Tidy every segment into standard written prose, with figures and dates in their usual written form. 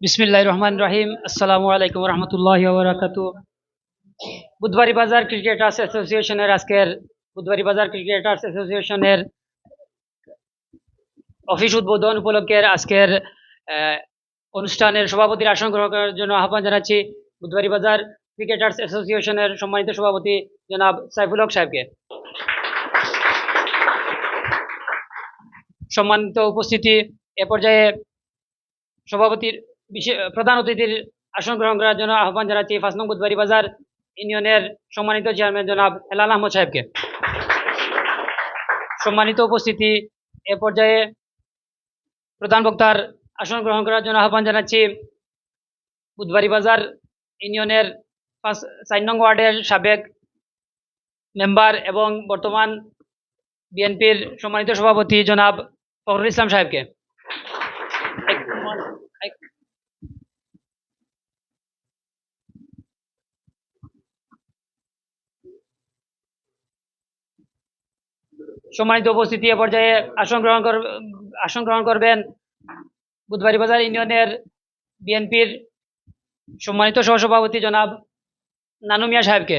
বিসমিল্লাহির রহমানির রহিম। আসসালামু আলাইকুম রহমতুল্লাহি ওয়া বারাকাতুহু। বুধবাড়ি বাজার ক্রিকেটার্স অ্যাসোসিয়েশনের অফিস উদ্বোধন উপলক্ষে আজকের আহ, অনুষ্ঠানের সভাপতির আসন গ্রহণ করার জন্য আহ্বান জানাচ্ছি বুধবাড়ি বাজার ক্রিকেটার্স অ্যাসোসিয়েশনের সম্মানিত সভাপতি জনাব সাইফুল হক সাহেবকে। সম্মানিত উপস্থিতি, এ পর্যায়ে সভাপতির প্রধান অতিথির আসন গ্রহণ করার জন্য আহ্বান জানাচ্ছি ৫ নং বুধবাড়ি বাজার ইউনিয়নের সম্মানিত চেয়ারম্যান জনাব হেলাল আহমদ সাহেবকে। সম্মানিত উপস্থিতি, এ পর্যায়ে প্রধান বক্তার আসন গ্রহণ করার জন্য আহ্বান জানাচ্ছি বুধবাড়ি বাজার ইউনিয়নের ৪ নং ওয়ার্ডের সাবেক মেম্বার এবং বর্তমান বিএনপির সম্মানিত সভাপতি জনাব ফখরুল ইসলাম সাহেবকে। সম্মানিত উপস্থিতি, এ পর্যায়ে আসন গ্রহণ করবেন বুধবাড়ি বাজার ইউনিয়নের বিএনপির সম্মানিত সহসভাপতি জনাব নানু মিয়া সাহেবকে।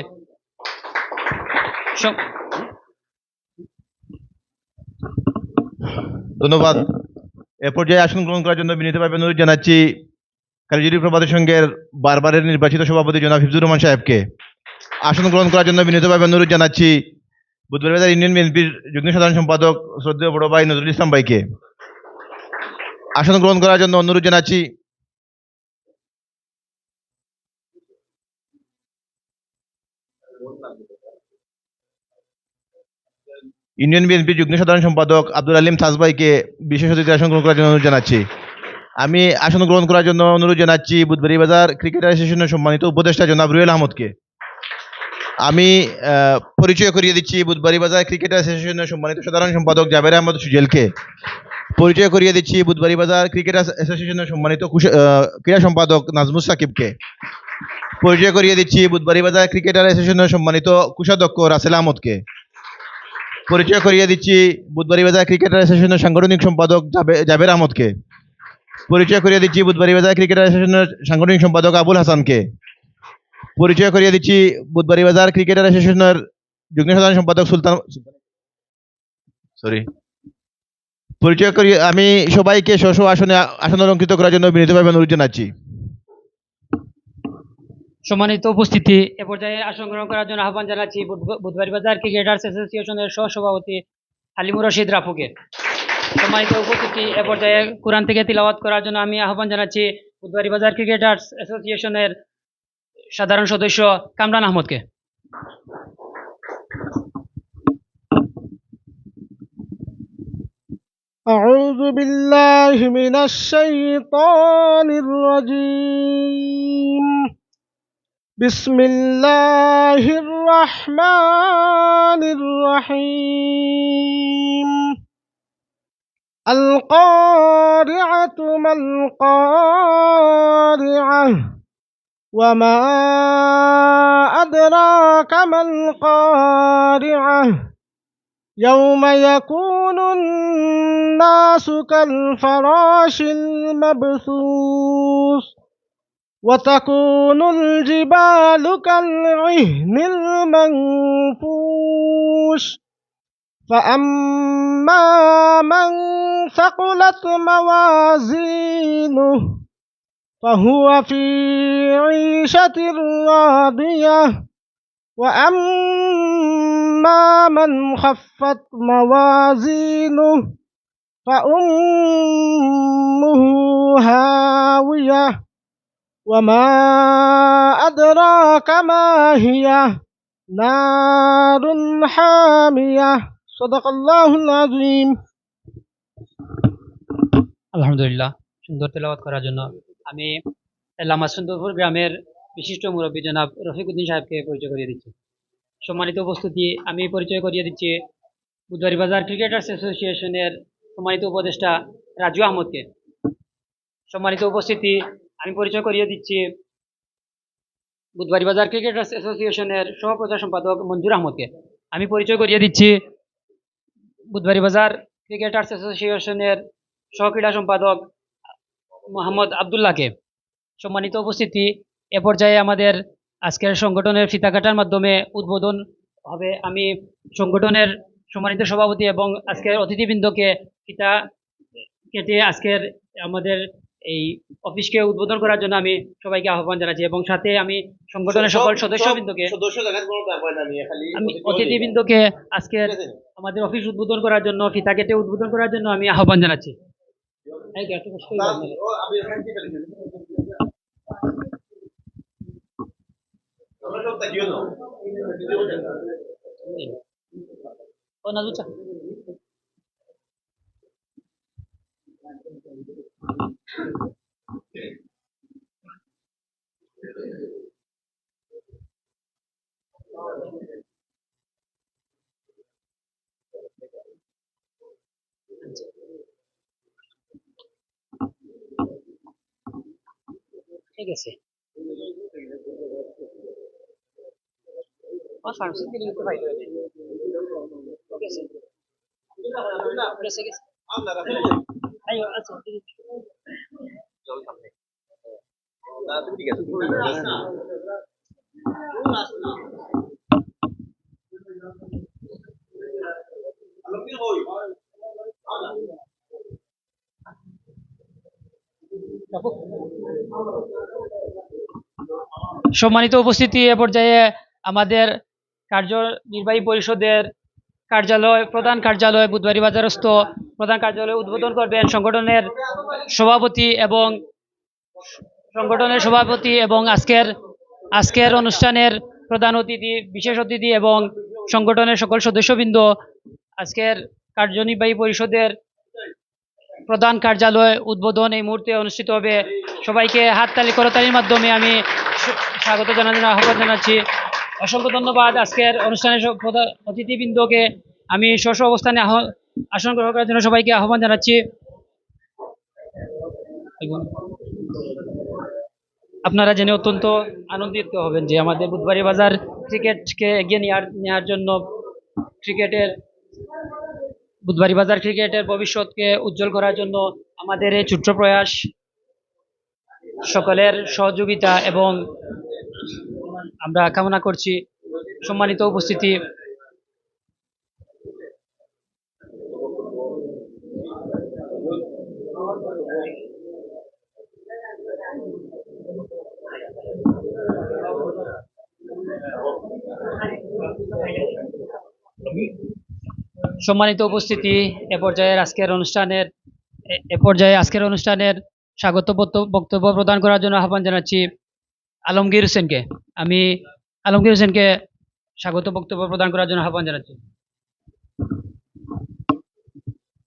ধন্যবাদ। এ পর্যায়ে আসন গ্রহণ করার জন্য বিনীতভাবে অনুরোধ জানাচ্ছি কারিগরি প্রভাত সংঘের বারবারের নির্বাচিত সভাপতি জনাব হিফজুর রহমান সাহেবকে। আসন গ্রহণ করার জন্য বিনীতভাবে অনুরোধ জানাচ্ছি বুধবাড়ি বাজার ইউনিয়ন বিএনপির যুগ্ম সাধারণ সম্পাদক শ্রদ্ধেয় বড় ভাই নজরুল ইসলাম ভাইকে। আসন গ্রহণ করার জন্য অনুরোধ জানাচ্ছি ইউনিয়ন বিএনপির যুগ্ম সাধারণ সম্পাদক আব্দুল আলিম তাজ ভাইকে বিশেষ অতিথি আসন গ্রহণ করার জন্য অনুরোধ জানাচ্ছি। আমি আসন গ্রহণ করার জন্য অনুরোধ জানাচ্ছি বুধবাড়ি বাজার ক্রিকেট অ্যাসোসিয়েশনের সম্মানিত উপদেষ্টা জনাব রুয়েল আহমদকে। আমি পরিচয় করিয়ে দিচ্ছি বুধবাড়ি বাজার ক্রিকেট অ্যাসোসিয়েশনের সম্মানিত সাধারণ সম্পাদক জাবের আহমদ সুজেলকে। পরিচয় করিয়ে দিচ্ছি বুধবাড়ি বাজার ক্রিকেট অ্যাসোসিয়েশনের সম্মানিত ক্রীড়া সম্পাদক নাজমুস সাকিবকে। পরিচয় করিয়ে দিচ্ছি বুধবাড়ি বাজার ক্রিকেটার অ্যাসোসিয়েশনের সম্মানিত কোষাধ্যক্ষ রাসেল আহমদকে। পরিচয় করিয়ে দিচ্ছি বুধবাড়ি বাজার ক্রিকেটার অ্যাসোসিয়েশনের সাংগঠনিক সম্পাদক জাবের আহমদকে। পরিচয় করিয়ে দিচ্ছি বুধবাড়ি বাজার ক্রিকেটার অ্যাসোসিয়েশনের সাংগঠনিক সম্পাদক আবুল হাসানকে। পরিচয় করিয়ে দিচ্ছি বুধবাড়ি বাজার ক্রিকেটার অ্যাসোসিয়েশনের যুগ্ম সাধারণ সম্পাদক পরিচয় করিয়ে আমি সবাইকে স্ব আসন অলঙ্কৃত করার জন্য বিনীতভাবে অনুরোধ জানাচ্ছি। সম্মানিত উপস্থিতি, এ পর্যায়ে আসন গ্রহণ করার জন্য আহ্বান জানাচ্ছি বুধবাড়ি বাজার ক্রিকেটার্স অ্যাসোসিয়েশনের সহসভাপতি হালিমুর রশিদ রাফুকে। সম্মানিত উপস্থিতি, এ পর্যায়ে কোরআন থেকে তিলাওয়াত করার জন্য আমি আহ্বান জানাচ্ছি বুধবাড়ি বাজার ক্রিকেটার্স অ্যাসোসিয়েশনের সাধারণ সদস্য কামরান আহমদকে। أعوذ بالله من الشيطان الرجيم. بسم الله الرحمن الرحيم. القارعة ما القارعة وما أدراك ما القارعة يوم يكون الناس كالفراش المبثوث وتكون الجبال كالعهن المنفوش فأما من ثقلت موازينه فهو في عيشة راضية وأما من خفت موازينه فأمه هاوية وما أدراك ما هي نار حامية صدق الله العظيم. আলহামদুলিল্লাহ, সুন্দর তেলাওয়াত করার জন্য আমি লামাসুন্দরপুর গ্রামের বিশিষ্ট মুরব্বী জনাব রফিকুদ্দিন সাহেবকে পরিচয় করিয়ে দিচ্ছি। সম্মানিত উপস্থিতি, আমি পরিচয় করিয়ে দিচ্ছি বুধবাড়ি বাজার ক্রিকেটার্স অ্যাসোসিয়েশনের সম্মানিত উপদেষ্টা রাজু আহমদকে। সম্মানিত উপস্থিতি, আমি পরিচয় করিয়ে দিচ্ছি বুধবাড়ি বাজার ক্রিকেটার্স অ্যাসোসিয়েশনের সহপ্রচার সম্পাদক মঞ্জুর আহমদকে। আমি পরিচয় করিয়ে দিচ্ছি বুধবাড়ি বাজার ক্রিকেটার্স অ্যাসোসিয়েশনের সহক্রীড়া সম্পাদক মোহাম্মদ আবদুল্লাহকে। সম্মানিত উপস্থিতি, এ পর্যায়ে আমাদের আজকের সংগঠনের ফিতা কাটার মাধ্যমে উদ্বোধন হবে। আমি সংগঠনের সম্মানিত সভাপতি এবং আজকের অতিথিবৃন্দকে ফিতা কেটে আজকের আমাদের এই অফিসকে উদ্বোধন করার জন্য আমি সবাইকে আহ্বান জানাচ্ছি এবং সাথে আমি সংগঠনের সকল সদস্যবৃন্দকে আমি অতিথিবৃন্দকে আজকের আমাদের অফিস উদ্বোধন করার জন্য ফিতা কেটে উদ্বোধন করার জন্য আমি আহ্বান জানাচ্ছি। এই যে, এত কষ্ট করে আপনারা। ও নাজুচা ঠিক আছে। ও ফার্মেসি থেকে লিখতে পাইলো ঠিক আছে গেছে গেছে আইও আচ্ছা ঠিক আছে। সম্মানিত উপস্থিতি, এ পর্যায়ে আমাদের কার্যনির্বাহী পরিষদের প্রধান কার্যালয় বুধবাড়ী বাজারস্থ প্রধান কার্যালয় উদ্বোধন করবেন সংগঠনের সভাপতি এবং আজকের অনুষ্ঠানের প্রধান অতিথি, বিশেষ অতিথি এবং সংগঠনের সকল সদস্যবৃন্দ। আজকের কার্যনির্বাহী পরিষদের প্রধান কার্যালয় উদ্বোধন এই মুহূর্তে অনুষ্ঠিত হবে। সবাইকে হাততালি করতালির মাধ্যমে আমি স্বাগত জানানোর আহ্বান জানাচ্ছি। অসংখ্য ধন্যবাদ। আজকের অনুষ্ঠানের অতিথিবৃন্দকে আমি স্ব অবস্থানে আসন গ্রহণ করার জন্য সবাইকে আহ্বান জানাচ্ছি। আপনারা জেনে অত্যন্ত আনন্দিত হবেন যে আমাদের বুধবাড়ী বাজার ক্রিকেটকে এগিয়ে নেওয়ার জন্য বুধবাড়ী বাজার ক্রিকেটের ভবিষ্যৎকে উজ্জ্বল করার জন্য আমাদের এই ছোট্ট প্রয়াস, সকলের সহযোগিতা এবং আমরা কামনা করছি। সম্মানিত উপস্থিতি, এ পর্যায়ে আজকের অনুষ্ঠানের স্বাগত বক্তব্য প্রদান করার জন্য আহ্বান জানাচ্ছি আলমগীর হোসেনকে। আমি আলমগীর হোসেনকে স্বাগত বক্তব্য প্রদান করার জন্য আহ্বান জানাচ্ছি।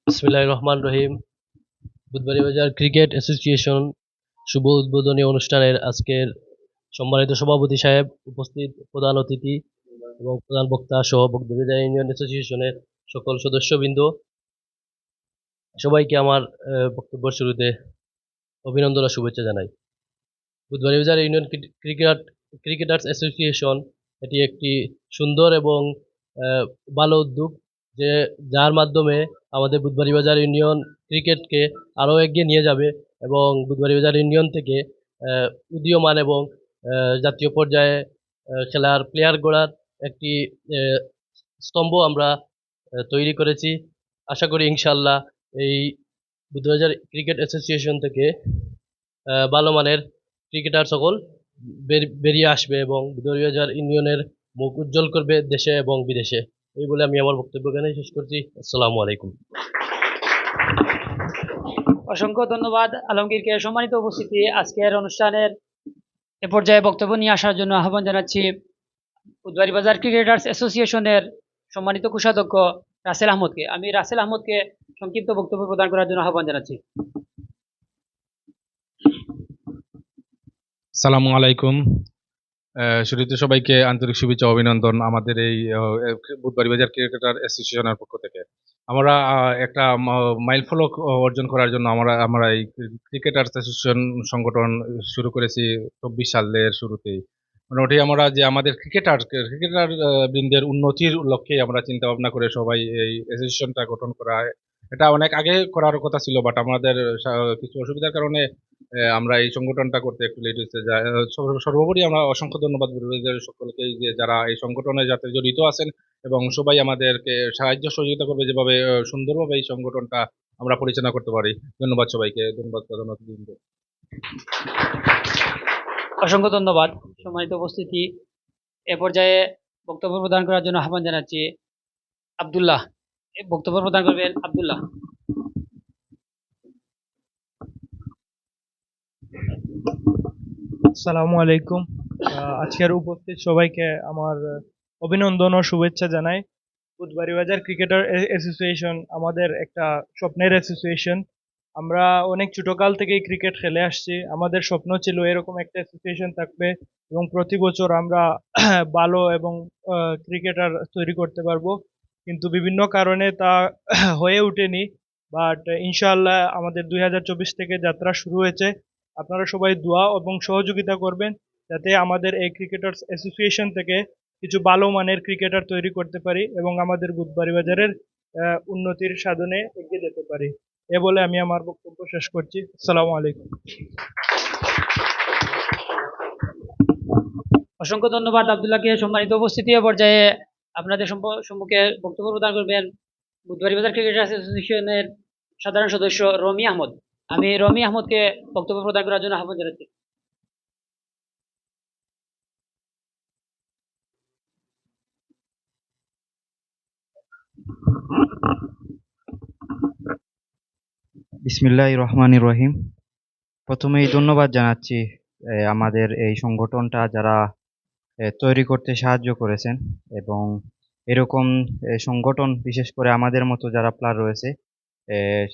বিসমিল্লাহির রহমানির রহিম। বুধবাড়ী বাজার ক্রিকেট অ্যাসোসিয়েশন শুভ উদ্বোধনী অনুষ্ঠানের আজকের সম্মানিত সভাপতি সাহেব, উপস্থিত প্রধান অতিথি এবং প্রধান বক্তা সহ বুধবাড়ী বাজার ইউনিয়ন অ্যাসোসিয়েশনের সকল সদস্যবৃন্দ, সবাইকে আমার বক্তব্যের শুরুতে অভিনন্দন ও শুভেচ্ছা জানাই। বুধবাড়ী বাজার ইউনিয়ন ক্রিকেটার্স অ্যাসোসিয়েশন এটি একটি সুন্দর এবং ভালো উদ্যোগ, যার মাধ্যমে আমাদের বুধবাড়ী বাজার ইউনিয়ন ক্রিকেটকে আরও এগিয়ে নিয়ে যাবে এবং বুধবাড়ী বাজার ইউনিয়ন থেকে উদীয়মান এবং জাতীয় পর্যায়ে খেলার প্লেয়ার গড়ার একটি স্তম্ভ আমরা তৈরি করেছি। আশা করি ইনশাল্লাহ এই বুধবাড়ী বাজার ক্রিকেট অ্যাসোসিয়েশন থেকে ভালো মানের ক্রিকেটার সকল বেরিয়ে আসবে এবং বুধবাড়ী বাজার ইউনিয়নের মুখ উজ্জ্বল করবে দেশে এবং বিদেশে। এই বলে আমি আমার বক্তব্য এখানে শেষ করছি। আসসালামু আলাইকুম। অসংখ্য ধন্যবাদ আলমগীরকে। সম্মানিত উপস্থিতি, আজকের অনুষ্ঠানের এ পর্যায়ে বক্তব্য নিয়ে আসার জন্য আহ্বান জানাচ্ছি বুধবাড়ী বাজার ক্রিকেটার্স অ্যাসোসিয়েশনের সম্মানিত কোষাধ্যক্ষ রাসেল আহমদকে। আমি রাসেল আহমদকে সংক্ষিপ্ত বক্তব্য প্রদান করার জন্য আহ্বান জানাচ্ছি। আসসালামু আলাইকুম। শুরুতে সবাইকে আন্তরিক শুভেচ্ছা অভিনন্দন আমাদের এই বুধবাড়ী বাজার ক্রিকেটার অ্যাসোসিয়েশনের পক্ষ থেকে। আমরা একটা মাইল ফলক অর্জন করার জন্য আমরা এই ক্রিকেটার অ্যাসোসিয়েশন সংগঠন শুরু করেছি 24 সালের শুরুতেই। মোটামুটি আমরা যে আমাদের ক্রিকেটার বৃন্দের উন্নতির লক্ষ্যে আমরা চিন্তা ভাবনা করে সবাই এই অ্যাসোসিয়েশনটা গঠন করা হয়। এটা অনেক আগে করার কথা ছিল, বাট আমাদের কিছু অসুবিধার কারণে আমরা এই সংগঠনটা করতে একটু লেট হয়েছে। সর্বোপরি আমরা অসংখ্য ধন্যবাদ বুদ্ধিজীবীদের সকলকে, যে যারা এই সংগঠনের সাথে জড়িত আছেন এবং সবাই আমাদেরকে সাহায্য সহযোগিতা করবে, যেভাবে সুন্দরভাবে এই সংগঠনটা আমরা পরিচালনা করতে পারি। ধন্যবাদ সবাইকে, ধন্যবাদ প্রধান অতিথিবৃন্দ। অসংখ্য ধন্যবাদ। সম্মানিত উপস্থিতি, এ পর্যায়ে বক্তব্য প্রদান করার জন্য আহ্বান জানাচ্ছি আব্দুল্লাহ। বক্তব্য প্রদান করবেন আব্দুল্লাহ। আসসালামু আলাইকুম। আজকের উপস্থিত সবাইকে আমার অভিনন্দন ও শুভেচ্ছা জানাই। বুধবাড়িবাজার ক্রিকেটার অ্যাসোসিয়েশন আমাদের একটা স্বপ্নের অ্যাসোসিয়েশন। আমরা অনেক ছোটকাল থেকেই ক্রিকেট খেলে আসছি। আমাদের স্বপ্ন ছিল এরকম একটা অ্যাসোসিয়েশন থাকবে এবং প্রতি বছর আমরা ভালো এবং ক্রিকেটার তৈরি করতে পারবো, কিন্তু বিভিন্ন কারণে তা হয়ে ওঠেনি। বাট ইনশাআল্লাহ আমাদের 2024 থেকে যাত্রা শুরু হয়েছে। আপনারা সবাই দোয়া এবং সহযোগিতা করবেন যাতে আমাদের এই ক্রিকেটার্স অ্যাসোসিয়েশন থেকে কিছু ভালো মানের ক্রিকেটার তৈরি করতে পারি এবং আমাদের বুধবাড়িবাজারের উন্নতির সাধনে এগিয়ে যেতে পারি। এ বলে আমি আমার বক্তব্য শেষ করছি। আসসালামু আলাইকুম। অসংখ্য ধন্যবাদ আব্দুল্লাহকে। সম্মানিত উপস্থিতি, এ পর্যায়ে আপনাদের সম্মুখে বক্তব্য প্রদান করবেন বুধবাড়িবাজার ক্রিকেট অ্যাসোসিয়েশনের সাধারণ সদস্য রমি আহমদ। আমি রমি আহমদকে বক্তব্য প্রদান করার জন্য আহ্বান জানাচ্ছি। বিসমিল্লাহির রহমানির রহিম। প্রথমেই ধন্যবাদ জানাচ্ছি আমাদের এই সংগঠনটা যারা তৈরি করতে সাহায্য করেছেন, এবং এরকম সংগঠন বিশেষ করে আমাদের মতো যারা প্লেয়ার রয়েছে,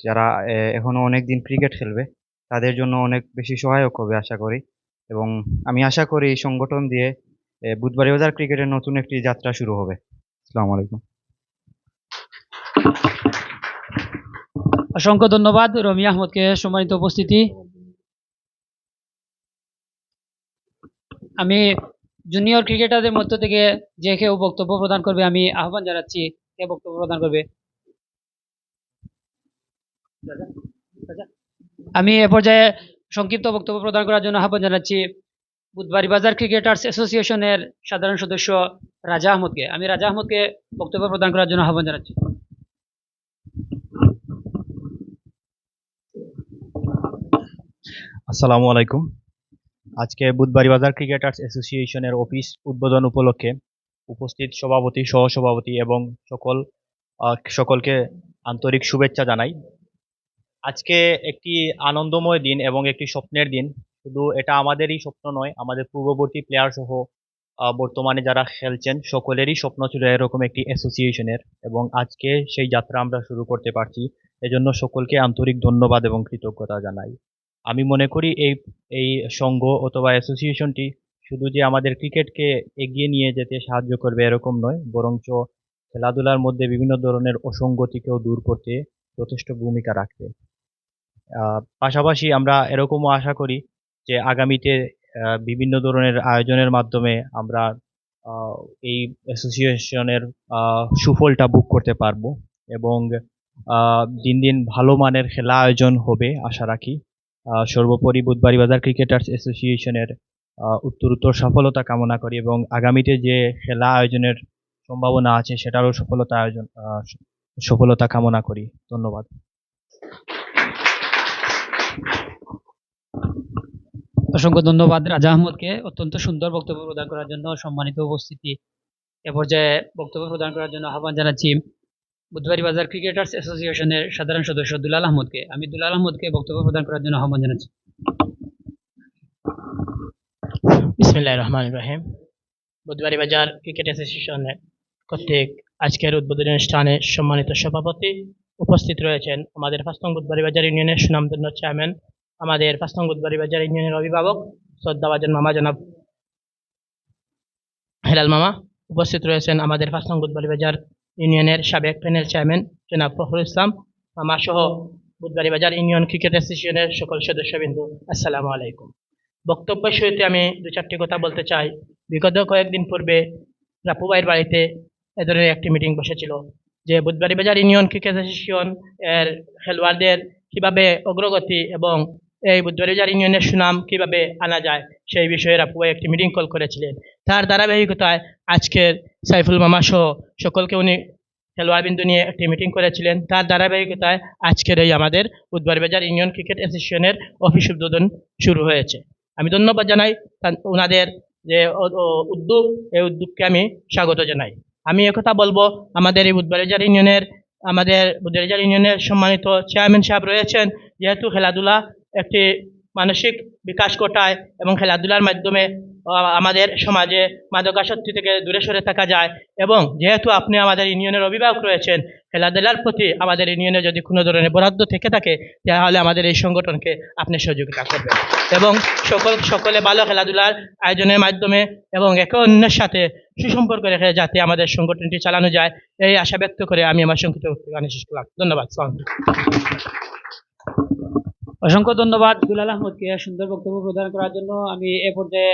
যারা এখনো অনেক দিন ক্রিকেট খেলবে, তাদের জন্য অনেক বেশি সহায়ক হবে আশা করি। এবং আমি আশা করি এই সংগঠন দিয়ে বুধবাড়িবাজার ক্রিকেটের নতুন একটি যাত্রা শুরু হবে। আসসালামু আলাইকুম। অসংখ্য ধন্যবাদ রমি আহমদকে। সম্মানিত উপস্থিতি, আমি জুনিয়র ক্রিকেটারদের মধ্য থেকে যে কেউ বক্তব্য প্রদান করবে আমি আহ্বান জানাচ্ছি। কে বক্তব্য প্রদান করবে? আমি এ পর্যায়ে সংক্ষিপ্ত বক্তব্য প্রদান করার জন্য আহ্বান জানাচ্ছি বুধবাড়িবাজার ক্রিকেটার্স অ্যাসোসিয়েশনের সাধারণ সদস্য রাজা আহমদকে। আমি রাজা আহমদকে বক্তব্য প্রদান করার জন্য আহ্বান জানাচ্ছি। আসসালামু আলাইকুম। আজকে বুধবাড়িবাজার ক্রিকেটার্স অ্যাসোসিয়েশনের অফিস উদ্বোধন উপলক্ষে উপস্থিত সভাপতি, সহসভাপতি এবং সকলকে আন্তরিক শুভেচ্ছা জানাই। আজকে একটি আনন্দময় দিন এবং একটি স্বপ্নের দিন। শুধু এটা আমাদেরই স্বপ্ন নয়, আমাদের পূর্ববর্তী প্লেয়ার সহ বর্তমানে যারা খেলছেন সকলেরই স্বপ্ন ছিল এরকম একটি অ্যাসোসিয়েশনের, এবং আজকে সেই যাত্রা আমরা শুরু করতে পারছি। এজন্য সকলকে আন্তরিক ধন্যবাদ এবং কৃতজ্ঞতা জানাই। আমি মনে করি এই সংঘ অথবা অ্যাসোসিয়েশনটি শুধু যে আমাদের ক্রিকেটকে এগিয়ে নিয়ে যেতে সাহায্য করবে এরকম নয়, বরঞ্চ খেলাধুলার মধ্যে বিভিন্ন ধরনের অসঙ্গতিকেও দূর করতে যথেষ্ট ভূমিকা রাখবে। পাশাপাশি আমরা এরকমও আশা করি যে আগামীতে বিভিন্ন ধরনের আয়োজনের মাধ্যমে আমরা এই অ্যাসোসিয়েশনের সুফলটা বুক করতে পারবো, এবং দিন দিন ভালো মানের খেলা আয়োজন হবে আশা রাখি। সর্বোপরি বুধবাড়িবাজার ক্রিকেটার্স অ্যাসোসিয়েশনের উত্তরোত্তর সফলতা কামনা করি, এবং আগামীতে যে খেলা আয়োজনের সম্ভাবনা আছে সেটারও সফলতা কামনা করি। ধন্যবাদ। অসংখ্য ধন্যবাদ রাজা আহমদকে অত্যন্ত সুন্দর বক্তব্য প্রদান করার জন্য। সম্মানিত উপস্থিতি, এ পর্যায়ে বক্তব্য প্রদান করার জন্য আহ্বান জানাচ্ছি বুধবাড়িবাজার ক্রিকেটার্স অ্যাসোসিয়েশনের সাধারণ সদস্য দুলাল আহমদকে। আমি দুলাল আহমদকে বক্তব্য প্রদান করার জন্য আহ্বান জানাচ্ছি। বিসমিল্লাহির রহমানির রহিম। বুধবাড়িবাজার ক্রিকেট অ্যাসোসিয়েশনের কর্তৃক আজকের উদ্বোধনী অনুষ্ঠানে সম্মানিত সভাপতি উপস্থিত রয়েছেন আমাদের 5 নং বুধবাড়িবাজার ইউনিয়নের সুনামধন্য চেয়ারম্যান, আমাদের 5 নং বুধবাড়িবাজার ইউনিয়নের অভিভাবক শ্রদ্ধাভাজন মামা জনাব হেলাল মামা। উপস্থিত রয়েছেন আমাদের 5 নং বুধবাড়িবাজার ইউনিয়নের সাবেক প্যানেল চেয়ারম্যান জনাব ফখরুল ইসলাম মামা সহ বুধবাড়িবাজার ইউনিয়ন ক্রিকেট অ্যাসোসিয়েশনের সকল সদস্যবৃন্দ, আসসালামু আলাইকুম। বক্তব্যের শুরুতে আমি 2-4টি কথা বলতে চাই। বিগত কয়েকদিন পূর্বে রাপু ভাইয়ের বাড়িতে এ ধরনের একটি মিটিং বসেছিল যে বুধবাড়িবাজার ইউনিয়ন ক্রিকেট অ্যাসোসিয়েশন এর খেলোয়াড়দের কিভাবে অগ্রগতি এবং এই বুধবারিবাজার ইউনিয়নের সুনাম কিভাবে আনা যায় সেই বিষয়ে আপু একটি মিটিং কল করেছিলেন। তার ধারাবাহিকতায় আজকের সাইফুল মামা সহ সকলকে উনি খেলোয়াড়বৃন্দ নিয়ে একটি মিটিং করেছিলেন। তার ধারাবাহিকতায় আজকের এই আমাদের বুধবারিবাজার ইউনিয়ন ক্রিকেট অ্যাসোসিয়েশনের অফিস উদ্বোধন শুরু হয়েছে। আমি ধন্যবাদ জানাই ওনাদের যে উদ্যোগ, এই উদ্যোগকে আমি স্বাগত জানাই। আমি একথা বলবো, আমাদের এই বুধবারিবাজার ইউনিয়নের সম্মানিত চেয়ারম্যান সাহেব রয়েছেন, যেহেতু খেলাধুলা একটি মানসিক বিকাশ ঘটায় এবং খেলাধুলার মাধ্যমে আমাদের সমাজে মাদকাসক্তি থেকে দূরে সরে থাকা যায়, এবং যেহেতু আপনি আমাদের ইউনিয়নের অভিভাবক রয়েছেন, খেলাধুলার প্রতি আমাদের ইউনিয়নে যদি কোনো ধরনের বরাদ্দ থেকে থাকে তাহলে আমাদের এই সংগঠনকে আপনি সহযোগিতা করবেন এবং সকলে ভালো খেলাধুলার আয়োজনের মাধ্যমে এবং একে অন্যের সাথে সুসম্পর্ক রেখে যাতে আমাদের সংগঠনটি চালানো যায়, এই আশা ব্যক্ত করে আমি আমার সংক্ষিপ্ত বক্তব্য শেষ করলাম। ধন্যবাদ। অসংখ্য ধন্যবাদ দুলাল আহমদকে সুন্দর বক্তব্য প্রদান করার জন্য। আমি এ পর্যায়ে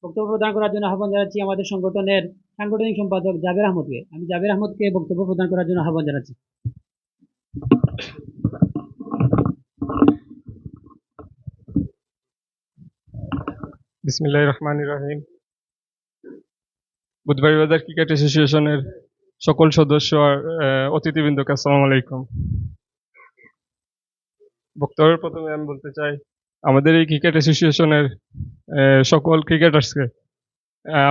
বক্তব্য প্রদান করার জন্য আহ্বান জানাচ্ছি আমাদের সংগঠনের সাংগঠনিক সম্পাদক জাবের আহমদকে। আমি জাবের আহমদকে বক্তব্য প্রদান করার জন্য আহ্বান জানাচ্ছি। বিসমিল্লাহির রহমানির রহিম। বুধবারিবাজার ক্রিকেট অ্যাসোসিয়েশনের সকল সদস্য আর অতিথিবৃন্দকে আসসালামু আলাইকুম। বক্তব্যের প্রথমে আমি বলতে চাই, আমাদের এই ক্রিকেট অ্যাসোসিয়েশনের সকল ক্রিকেটার্সকে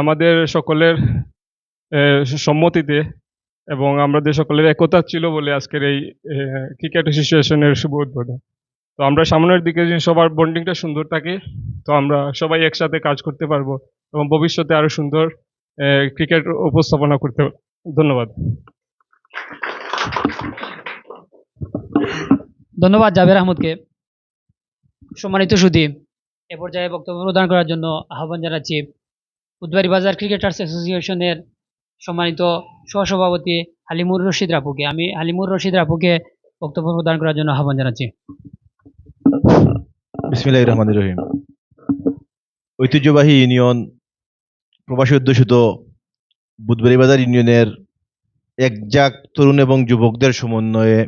আমাদের সকলের সম্মতিতে এবং আমাদের সকলের একতা ছিল বলে আজকের এই ক্রিকেট অ্যাসোসিয়েশনের শুভ উদ্বোধন। তো আমরা সামনের দিকে যদি সবার বন্ডিংটা সুন্দর থাকে, তো আমরা সবাই একসাথে কাজ করতে পারবো এবং ভবিষ্যতে আরো সুন্দর ক্রিকেট উপস্থাপনা করতে পারবো। ধন্যবাদ। ধন্যবাদ জাবের আহমদকে। সম্মানিত সুধী, এ পর্যায়ে বক্তব্য প্রদান করার জন্য আহ্বান জানাচ্ছি বুধবারিবাজার ক্রিকেটার্স অ্যাসোসিয়েশনের সম্মানিত সহসভাপতি হালিমুর রশিদ রাপুকে। আমি হালিমুর রশিদ রাপুকে বক্তব্য প্রদান করার জন্য আহ্বান জানাচ্ছি। বিসমিল্লাহির রহমানির রহিম। ঐতিহ্যবাহী ইউনিয়ন প্রবাসী অধ্যুষিত বুধবারিবাজার ইউনিয়নের একজাক তরুণ এবং যুবকদের সমন্বয়ে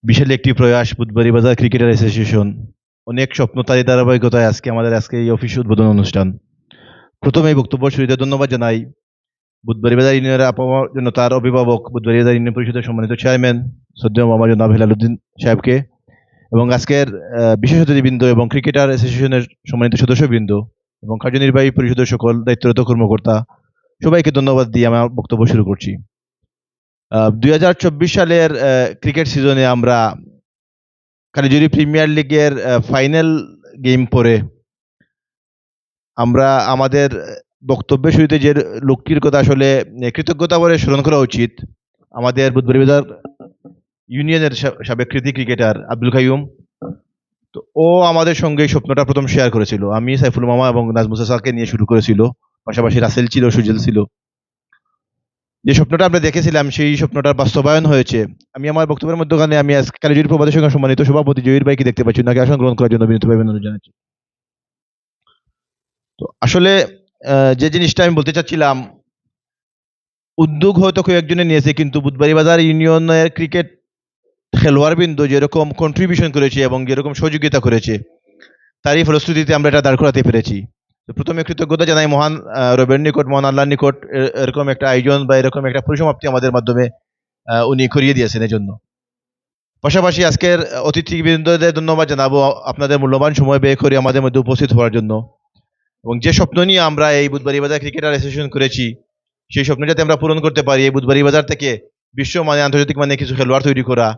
বিশাল একটি প্রয়াস বুধবারিবাজার ক্রিকেটার অ্যাসোসিয়েশন। অনেক স্বপ্ন তারই ধারাবাহিকতায় আজকে এই অফিস উদ্বোধন অনুষ্ঠান। প্রথমে এই বক্তব্য শুরুতে ধন্যবাদ জানাই বুধবারিবাজার ইউনিয়নের আপামর জন্য তার অভিভাবক বুধবারিবাজার ইউনিয়ন পরিষদের সম্মানিত চেয়ারম্যান শ্রদ্ধেয় মোহাম্মদ জনাব হেলালুদ্দিন সাহেবকে এবং আজকের বিশেষ অতিথিবৃন্দ এবং ক্রিকেটার অ্যাসোসিয়েশনের সম্মানিত সদস্যবৃন্দ এবং কার্যনির্বাহী পরিষদের সকল দায়িত্বরত কর্মকর্তা, সবাইকে ধন্যবাদ দিয়ে আমার বক্তব্য শুরু করছি। 2024 সালের ক্রিকেট সিজনে আমরা কালিজুরি প্রিমিয়ার লিগের ফাইনাল গেম পরে আমরা আমাদের বক্তব্যের শুরুতে যে লোকটির কথা আসলে কৃতজ্ঞতা বলে স্মরণ করা উচিত, আমাদের বুধবারিবাজার ইউনিয়নের সাবেক কৃতি ক্রিকেটার আব্দুল কাইয়ুম। তো ও আমাদের সঙ্গে এই স্বপ্নটা প্রথম শেয়ার করেছিল। আমি, সাইফুল মামা এবং নাজমুস হাসানকে নিয়ে শুরু করেছিল, পাশাপাশি রাসেল ছিল, সুজেল ছিল। যে স্বপ্নটা আমরা দেখেছিলাম সেই স্বপ্নটার বাস্তবায়ন হয়েছে। আমি আমার বক্তব্যের মধ্যখানে আমি আজকে কালিজুরি প্রবাদের সঙ্গে সম্মানিত সভাপতি জহির ভাইকে দেখতে পাচ্ছি, ওনাকে আসন গ্রহণ করার জন্য বিনীতভাবে অনুরোধ জানাচ্ছি। তো আসলে যে জিনিসটা আমি বলতে চাচ্ছিলাম, উদ্যোগ হয়তো কয়েকজনে নিয়েছে, কিন্তু বুধবারিবাজার ইউনিয়নের ক্রিকেট খেলোয়াড়বৃন্দ যেরকম কন্ট্রিবিউশন করেছে এবং যেরকম সহযোগিতা করেছে, তারই ফলশ্রুতিতে আমরা এটা দাঁড় করাতে পেরেছি। তো প্রথমে কৃতজ্ঞতা জানাই মহান রবের নিকট, মহান আল্লাহর নিকট, এরকম একটা আয়োজন বা এরকম একটা পরিসমাপ্তি আমাদের মাধ্যমে উনি করিয়ে দিয়েছেন। এই জন্য পাশাপাশি আজকের অতিথিবৃন্দদের ধন্যবাদ জানাবো আপনাদের মূল্যবান সময় ব্যয় করে আমাদের মধ্যে উপস্থিত হওয়ার জন্য, এবং যে স্বপ্ন নিয়ে আমরা এই বুধবারিবাজার ক্রিকেটার অ্যাসোসিয়েশন করেছি সেই স্বপ্ন যাতে আমরা পূরণ করতে পারি, এই বুধবারিবাজার থেকে বিশ্ব মানে আন্তর্জাতিক মানে কিছু খেলোয়াড় তৈরি করা,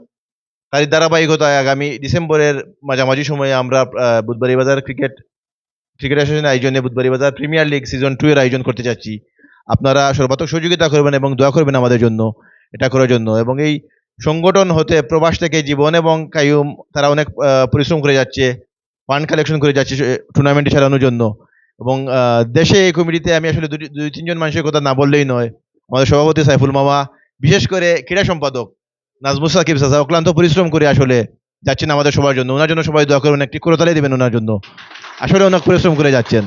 তারই ধারাবাহিকতায় আগামী ডিসেম্বরের মাঝামাঝি সময়ে আমরা বুধবারিবাজার ক্রিকেট অ্যাসোসিয়েশনের আয়োজনে বুধবারিবাজার প্রিমিয়ার লিগ সিজন 2 এর আয়োজন করতে যাচ্ছি। আপনারা সর্বাত্মক সহযোগিতা করবেন এবং দোয়া করবেন আমাদের জন্য এটা করার জন্য। এবং এই সংগঠন হতে প্রবাস থেকে জীবন এবং কাইয়ুম তারা অনেক পরিশ্রম করে যাচ্ছে, ফান্ড কালেকশন করে যাচ্ছে টুর্নামেন্টে চালানোর জন্য। এবং দেশে এই কমিটিতে আমি আসলে দুই তিনজন মানুষের কথা না বললেই নয়। আমাদের সভাপতি সাইফুল মামা, বিশেষ করে ক্রীড়া সম্পাদক নাজমুস সাকিব চাচা অক্লান্ত পরিশ্রম করে আসলে যাচ্ছেন আমাদের সবার জন্য। ওনার জন্য সবাই দোয়া করবেন, একটি করতালি দেবেন ওনার জন্য, আসলে অনেক পরিশ্রম করে যাচ্ছেন।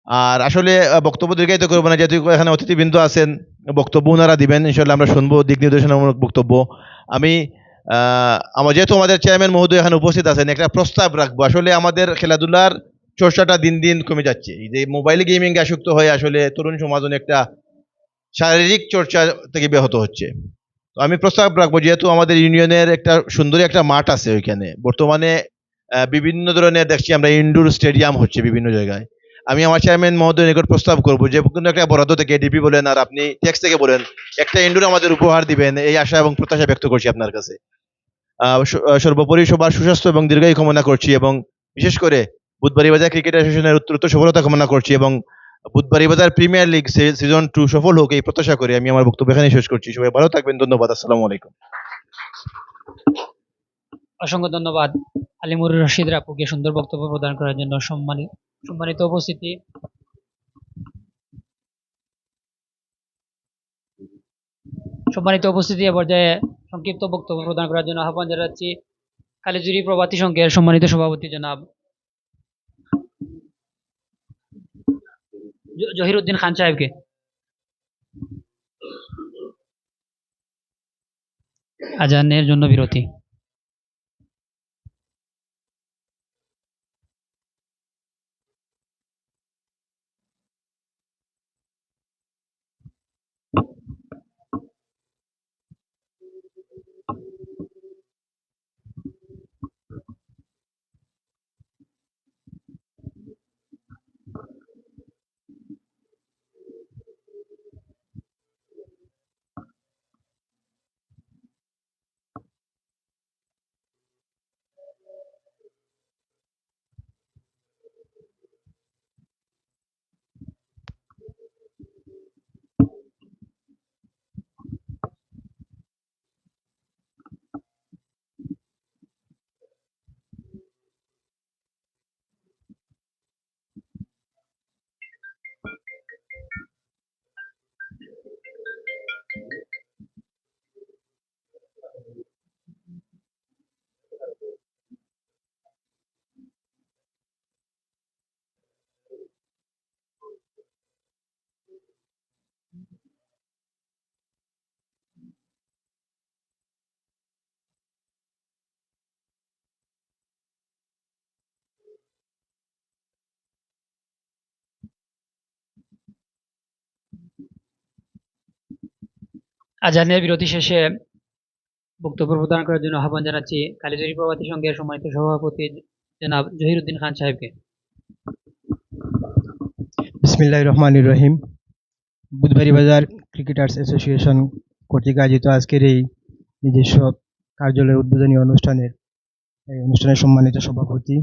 আর আসলে বক্তব্য দীর্ঘায়িত করবো না, যেহেতু এখানে অতিথিবৃন্দ আছেন, বক্তব্য ওনারা দিবেন, ইনশাল্লাহ আমরা শুনবো দিক নির্দেশনামূলক বক্তব্য। আমি আমার যেহেতু আমাদের চেয়ারম্যান মহোদয় এখানে উপস্থিত আছেন, একটা প্রস্তাব রাখবো। আসলে আমাদের খেলাধুলার চর্চাটা দিন দিন কমে যাচ্ছে। এই যে মোবাইল গেমিং আসক্ত হয়ে আসলে তরুণ সমাজ একটা শারীরিক চর্চা থেকে ব্যাহত হচ্ছে। তো আমি প্রস্তাব রাখবো, যেহেতু আমাদের ইউনিয়নের একটা সুন্দর একটা মাঠ আছে ওইখানে, বর্তমানে বিভিন্ন ধরনের দেখছি আমরা ইনডোর স্টেডিয়াম হচ্ছে বিভিন্ন জায়গায়। আমি আমার চেয়ারম্যান মহোদয় নিকট প্রস্তাব করবো যে কোনো একটা বরাদ্দ থেকে, ডিপি বলেন আর আপনি ট্যাক্স থেকে বলেন, একটা ইনডোর আমাদের উপহার দিবেন, এই আশা এবং প্রত্যাশা ব্যক্ত করছি আপনার কাছে। সর্বোপরি সবার সুস্বাস্থ্য এবং দীর্ঘায়ু কামনা করছি, এবং বিশেষ করে বুধবাড়ি বাজার ক্রিকেট অ্যাসোসিয়েশনের উত্তরোত্তর সফলতা কামনা করছি, এবং বুধবাড়ি বাজার প্রিমিয়ার লিগ সিজন 2 সফল হোক এই প্রত্যাশা করে আমি আমার বক্তব্য এখানে শেষ করছি। সবাই ভালো থাকবেন, ধন্যবাদ, আসসালামু আলাইকুম। অসংখ্য ধন্যবাদ আলিমুর রশিদ রাপুকে সুন্দর বক্তব্য প্রদান করার জন্য। সম্মানিত উপস্থিতি, এ পর্যায়ে সংক্ষিপ্ত বক্তব্য প্রদান করার জন্য আহ্বান জানাচ্ছি কালিজুরি প্রভাতী সংঘের সম্মানিত সভাপতি জনাব জহিরুদ্দিন খান সাহেবকে। আজানের জন্য বিরতি। আজানের বিরতি শেষে বক্তব্য প্রদান করার জন্য আহ্বান জানাচ্ছি কালিজুরি প্রভাতী সংঘের সম্মানিত সভাপতি জনাব জহিরুদ্দিন খান সাহেবকে। বিসমিল্লাহির রহমানির রহিম। বুধবাড়ি বাজার ক্রিকেটার্স অ্যাসোসিয়েশন কর্তৃক আয়োজিত আজকের এই নিজস্ব কার্যালয়ের উদ্বোধনী অনুষ্ঠানের সম্মানিত সভাপতি,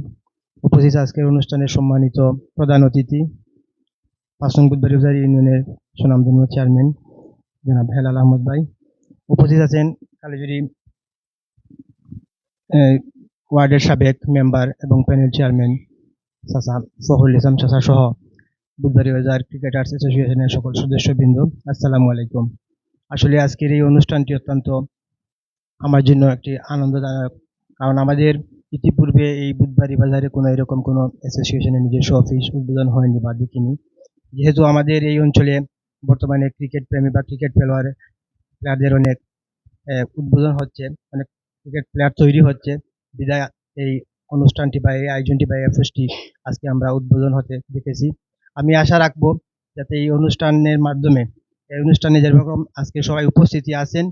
উপস্থিত আজকের অনুষ্ঠানের সম্মানিত প্রধান অতিথি, 5 নং বুধবাড়ি বাজার ইউনিয়নের সুনামধন্য চেয়ারম্যান জনাব হেলাল আহমদ ভাই, উপস্থিত আছেন কালিজুরি ওয়ার্ডের সাবেক মেম্বার এবং প্যানেল চেয়ারম্যান চাচা ফখরুল ইসলাম চাচা সহ বুধবাড়ি বাজার ক্রিকেটার্স অ্যাসোসিয়েশনের সকল সদস্যবৃন্দ, আসসালামু আলাইকুম। আসলে আজকের এই অনুষ্ঠানটি অত্যন্ত আমার জন্য একটি আনন্দদায়ক, কারণ আমাদের ইতিপূর্বে এই বুধবাড়ি বাজারে কোনো এরকম কোনো অ্যাসোসিয়েশনের নিজস্ব অফিস উদ্বোধন হয়নি বা দেখিনি। যেহেতু আমাদের এই অঞ্চলে বর্তমানে ক্রিকেট প্রেমী বা ক্রিকেট প্লেয়ারদের অনেক উদ্বোধন হচ্ছে, অনেক ক্রিকেট প্লেয়ার তৈরি হচ্ছে, বিদায় এই অনুষ্ঠানটি বা এই আয়োজনটি বা এই অফিসটি আজকে আমরা উদ্বোধন হতে দেখেছি। আমি আশা রাখবো যাতে এই অনুষ্ঠানের মাধ্যমে, এই অনুষ্ঠানে যেরকম আজকে সবাই উপস্থিতি আছেন,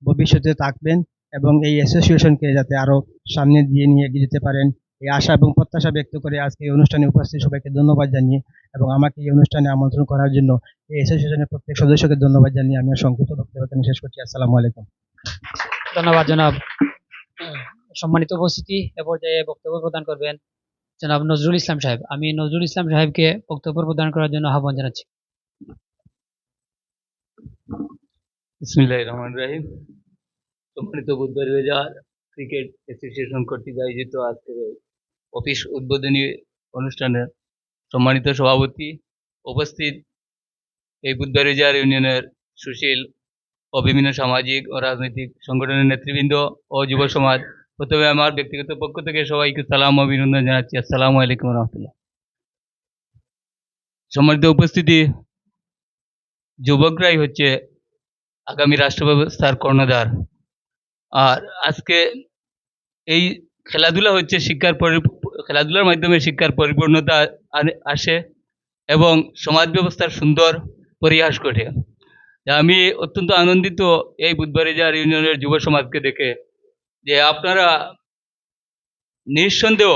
ভবিষ্যতে থাকবেন এবং এই অ্যাসোসিয়েশনকে যাতে আরো সামনে দিয়ে নিয়ে যেতে পারেন, এই আশা এবং প্রত্যাশা ব্যক্ত করে আজকে এই অনুষ্ঠানে উপস্থিত সবাইকে ধন্যবাদ জানিয়ে এবং আমাকে এই অনুষ্ঠানে আমন্ত্রণ করার জন্য এই অ্যাসোসিয়েশনের প্রত্যেক সদস্যকে ধন্যবাদ জানিয়ে আমি সংক্ষিপ্ত বক্তব্য শেষ করছি। আসসালামু আলাইকুম। ধন্যবাদ জনাব। সম্মানিত উপস্থিতি, এ পর্যায়ে বক্তব্য প্রদান করবেন জনাব নজরুল ইসলাম সাহেব। আমি নজরুল ইসলাম সাহেবকে বক্তব্য প্রদান করার জন্য আহ্বান জানাচ্ছি। বিসমিল্লাহির রহমানির রহিম। সম্মানিত বুধবাড়ি বাজার ক্রিকেট অ্যাসোসিয়েশন কর্তৃক আয়োজিত আজকের অফিস উদ্বোধনী অনুষ্ঠানের সম্মানিত সভাপতি, উপস্থিত এই বুধবাড়ি বাজার ইউনিয়নের সুশীল ও বিভিন্ন সামাজিক ও রাজনৈতিক সংগঠনের নেতৃবৃন্দ ও যুব সমাজ, প্রথমে আমার ব্যক্তিগত পক্ষ থেকে সবাইকে সালাম ও অভিনন্দন জানাচ্ছি। আসসালামু আলাইকুম রহমতুল্লাহ। সম্মানিত উপস্থিতি, যুবকরাই হচ্ছে আগামী রাষ্ট্র ব্যবস্থার কর্ণধার। আর আজকে এই খেলাধুলা হচ্ছে খেলাধুলার মাধ্যমে শিক্ষার পরিপূর্ণতা আসে এবং সমাজ ব্যবস্থার সুন্দর পরিহাস ঘটে। আমি অত্যন্ত আনন্দিত এই বুধবাড়িয়াজার ইউনিয়নের যুব সমাজকে দেখে, যে আপনারা নিঃসন্দেহ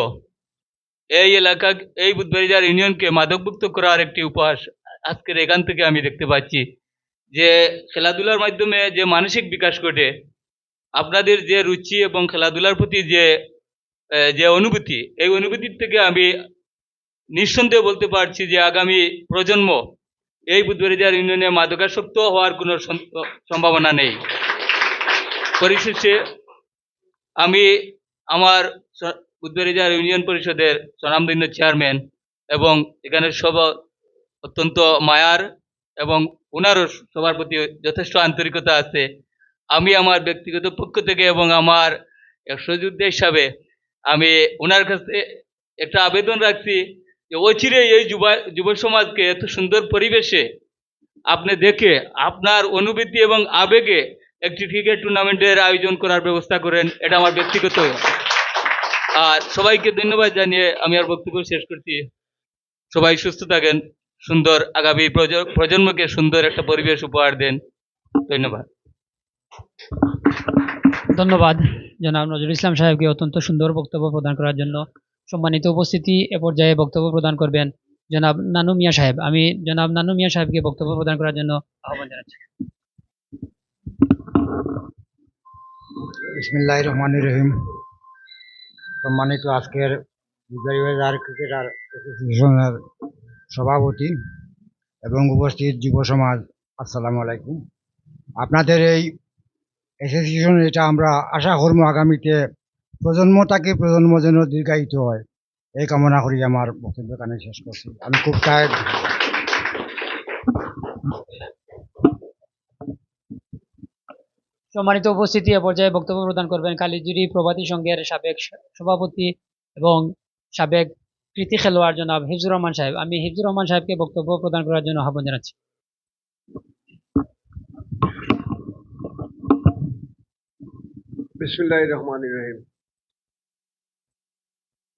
এই এলাকা, এই বুধবাড়িয়াজার ইউনিয়নকে মাদকমুক্ত করার একটি উপহাস আজকের এখান থেকে আমি দেখতে পাচ্ছি। যে খেলাধুলার মাধ্যমে যে মানসিক বিকাশ ঘটে, আপনাদের যে রুচি এবং খেলাধুলার প্রতি যে অনুভূতি, এই অনুভূতির থেকে আমি নিঃসন্দেহে বলতে পারছি যে আগামী প্রজন্ম এই বুধবাড়িয়াজার ইউনিয়নে মাদকাসক্ত হওয়ার কোনো সম্ভাবনা নেই। পরিশেষে আমি আমার বুধবাড়িয়াজার ইউনিয়ন পরিষদের স্বনামধন্য চেয়ারম্যান এবং এখানে অত্যন্ত মায়ার এবং ওনারও সবার প্রতি যথেষ্ট আন্তরিকতা আছে। আমি আমার ব্যক্তিগত পক্ষ থেকে এবং আমার এক সহযোদ্ধা হিসাবে আমি ওনার কাছে একটা আবেদন রাখছি যে অচিরে এই যুব সমাজকে এত সুন্দর পরিবেশে আপনি দেখে আপনার অনুভূতি এবং আবেগে একটি ক্রিকেট টুর্নামেন্টের আয়োজন করার ব্যবস্থা করেন। এটা আমার ব্যক্তিগত। আর সবাইকে ধন্যবাদ জানিয়ে আমি আর বক্তব্য শেষ করছি। সবাই সুস্থ থাকেন, সুন্দর আগামী প্রজন্মকে সুন্দর একটা পরিবেশ উপহার দেন। ধন্যবাদ। ধন্যবাদ জনাব নজরুল ইসলাম সাহেবকে অত্যন্ত সুন্দর বক্তব্য প্রদান করার জন্য। সম্মানিত উপস্থিতি, এ পর্যায়ে বক্তব্য প্রদান করবেন জনাব নানু মিয়া সাহেব। আমি জনাব নানু মিয়া সাহেবকে বক্তব্য প্রদান করার জন্য আহ্বান জানাচ্ছি। বিসমিল্লাহির রহমানির রহিম। সম্মানিত আজকের বুধবাড়িয়াজার ক্রিকেটার অ্যাসোসিয়েশনের সভাপতি এবং উপস্থিত যুব সমাজ, আসসালামু আলাইকুম। আপনাদের এই অ্যাসোসিয়েশন, এটা আমরা আশা করবো আগামীতে প্রজন্ম যেন দীর্ঘায়িত হয়, এই কামনা করি আমার বক্তব্য এখানে শেষ করছি। আমি খুব টায়ার্ড। সম্মানিত উপস্থিতি, এ পর্যায়ে বক্তব্য প্রদান করবেন কালিজুরি প্রভাতী সংঘের সাবেক সভাপতি এবং সাবেক কৃতি খেলোয়াড় জনাব হিফজুর রহমান সাহেব। আমি হিফজুর রহমান সাহেবকে বক্তব্য প্রদান করার জন্য আহ্বান জানাচ্ছি। বিসমিল্লাহির রহমানির রহিম।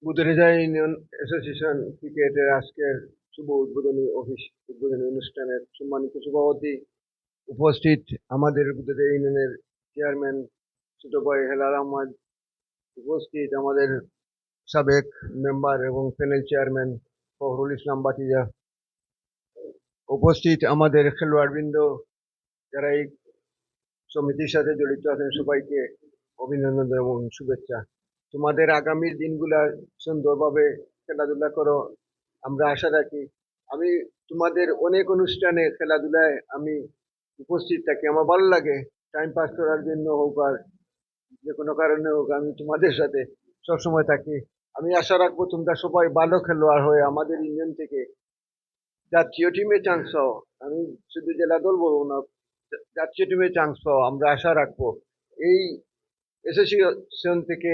বুধবাড়িয়াজার ইউনিয়ন অ্যাসোসিয়েশন ক্রিকেটের আজকের শুভ উদ্বোধনী অনুষ্ঠানের সম্মানিত সভাপতি, উপস্থিত আমাদের বুধবাড়িয়াজার ইউনিয়নের চেয়ারম্যান ছোট ভাই হেলাল আহমদ, উপস্থিত আমাদের সাবেক মেম্বার এবং প্যানেল চেয়ারম্যান ফখরুল ইসলাম বাতিজা, উপস্থিত আমাদের খেলোয়াড়বৃন্দ যারা এই সমিতির সাথে জড়িত আছেন, সবাইকে অভিনন্দন এবং শুভেচ্ছা। তোমাদের আগামীর দিনগুলা সুন্দরভাবে খেলাধুলা করো, আমরা আশা রাখি। আমি তোমাদের অনেক অনুষ্ঠানে খেলাধুলায় আমি উপস্থিত থাকি, আমার ভালো লাগে। টাইম পাস করার জন্য হোক আর যে কোনো কারণে হোক, আমি তোমাদের সাথে সবসময় থাকি। আমি আশা রাখবো তোমরা সবাই ভালো খেলোয়াড় হয়ে আমাদের ইউনিয়ন থেকে জাতীয় টিমে চান্স পাও। আমি শুধু জেলা দল বলবো না, জাতীয় টিমে চান্স পাও আমরা আশা রাখবো। এই অ্যাসোসিয়েশন থেকে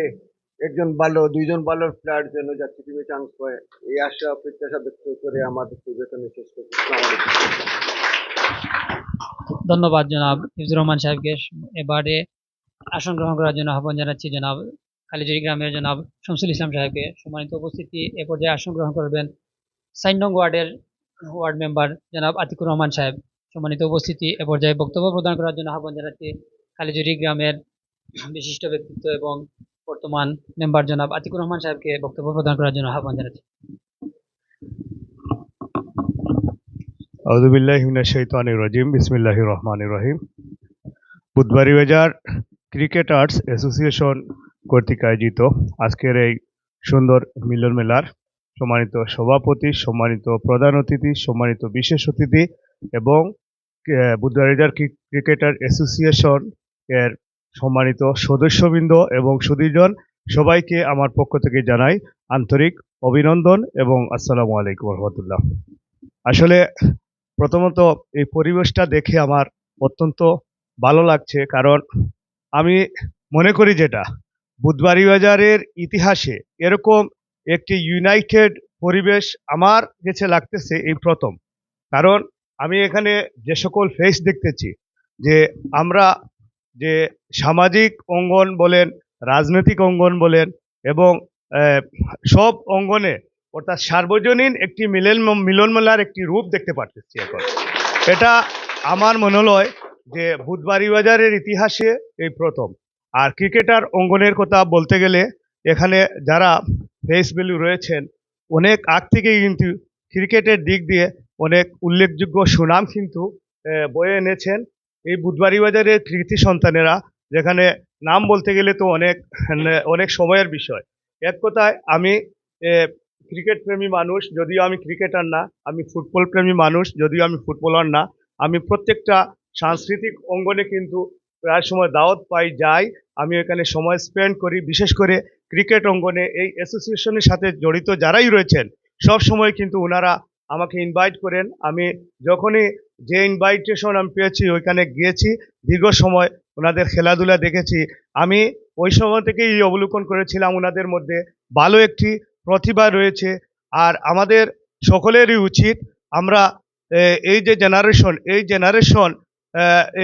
দুইজন ভালো প্লেয়ার জন্য জাতীয় টিমে চান্স পায়, এই আশা প্রত্যাশা ব্যক্ত করে আমার বক্তব্য শেষ করছি। ধন্যবাদ জনাব হিফজুর রহমান সাহেবকে। এবারে আসন গ্রহণ করার জন্য আহ্বান জানাচ্ছি জনাব কালিজুরি গ্রামের জনাব শামসুল ইসলাম সাহেবকে। সম্মানিত উপস্থিতি, এ পর্যায়ে আসন গ্রহণ করবেন 4 নং ওয়ার্ডের ওয়ার্ড মেম্বার জনাব আতিকুর রহমান সাহেব। সম্মানিত উপস্থিতি, এ পর্যায়ে বক্তব্য প্রদান করার জন্য আহ্বান জানাচ্ছি কালিজুরি গ্রামের বিশিষ্ট ব্যক্তিত্ব এবং বর্তমান মেম্বার জনাব আতিকুর রহমান সাহেবকে বক্তব্য প্রদান করার জন্য আহ্বান জানাচ্ছি। আউযু বিল্লাহি মিনাশ শাইতানির রাজিম। বিসমিল্লাহির রহমানির রহিম। বুধবাড়িয়াজার ক্রিকেটার্স অ্যাসোসিয়েশন কর্তৃক আয়োজিত আজকের এই সুন্দর মিলন মেলার সম্মানিত সভাপতি, সম্মানিত প্রধান অতিথি, সম্মানিত বিশেষ অতিথি এবং বুধবাড়িয়াজার ক্রিকেটার অ্যাসোসিয়েশন এর সম্মানিত সদস্যবৃন্দ এবং সুধীজন, সবাইকে আমার পক্ষ থেকে জানাই আন্তরিক অভিনন্দন এবং আসসালামু আলাইকুম রহমতুল্লাহ। আসলে প্রথমত এই পরিবেশটা দেখে আমার অত্যন্ত ভালো লাগছে, কারণ আমি মনে করি যেটা বুধবাড়িয়াজারের ইতিহাসে এরকম একটি ইউনাইটেড পরিবেশ আমার কাছে লাগতেছে এই প্রথম। কারণ আমি এখানে যে সকল ফেস দেখতেছি, যে আমরা যে সামাজিক অঙ্গন বলেন, রাজনৈতিক অঙ্গন বলেন এবং সব অঙ্গনে অর্থাৎ সার্বজনীন একটি মিলনমেলার একটি রূপ দেখতে পাচ্ছি এখন। এটা আমার মনে হয় যে বুধবাড়ি বাজারের ইতিহাসে এই প্রথম। আর ক্রিকেটার অঙ্গনের কথা বলতে গেলে এখানে যারা ফেস ভ্যালু রয়েছেন অনেক আগ থেকেই কিন্তু ক্রিকেটের দিক দিয়ে অনেক উল্লেখযোগ্য সুনাম কিন্তু বয়ে এনেছেন এই বুধবাড়ি বাজারের কৃতি সন্তানেরা, যেখানে নাম বলতে গেলে তো অনেক সময়ের বিষয়। এক কথায় আমি ক্রিকেট প্রেমী মানুষ, যদিও আমি ক্রিকেটার না, আমি ফুটবল প্রেমী মানুষ, যদিও আমি ফুটবলার না। আমি প্রত্যেকটা সাংস্কৃতিক অঙ্গনে কিন্তু প্রায় সময় দাওয়াত পাই, যাই, আমি এখানে সময় স্পেন্ড করি। বিশেষ করে ক্রিকেট অঙ্গনে এই অ্যাসোসিয়েশনের সাথে জড়িত যারাই রয়েছেন সব সময় কিন্তু ওনারা আমাকে ইনভাইট করেন। আমি যখনই যে ইনভাইটেশন আমি পেয়েছি ওইখানে গিয়েছি, দীর্ঘ সময় ওনাদের খেলাধুলা দেখেছি। আমি ওই সময় থেকেই অবলোকন করেছিলাম ওনাদের মধ্যে ভালো একটি প্রতিভা রয়েছে। আর আমাদের সকলেরই উচিত আমরা এই যে জেনারেশন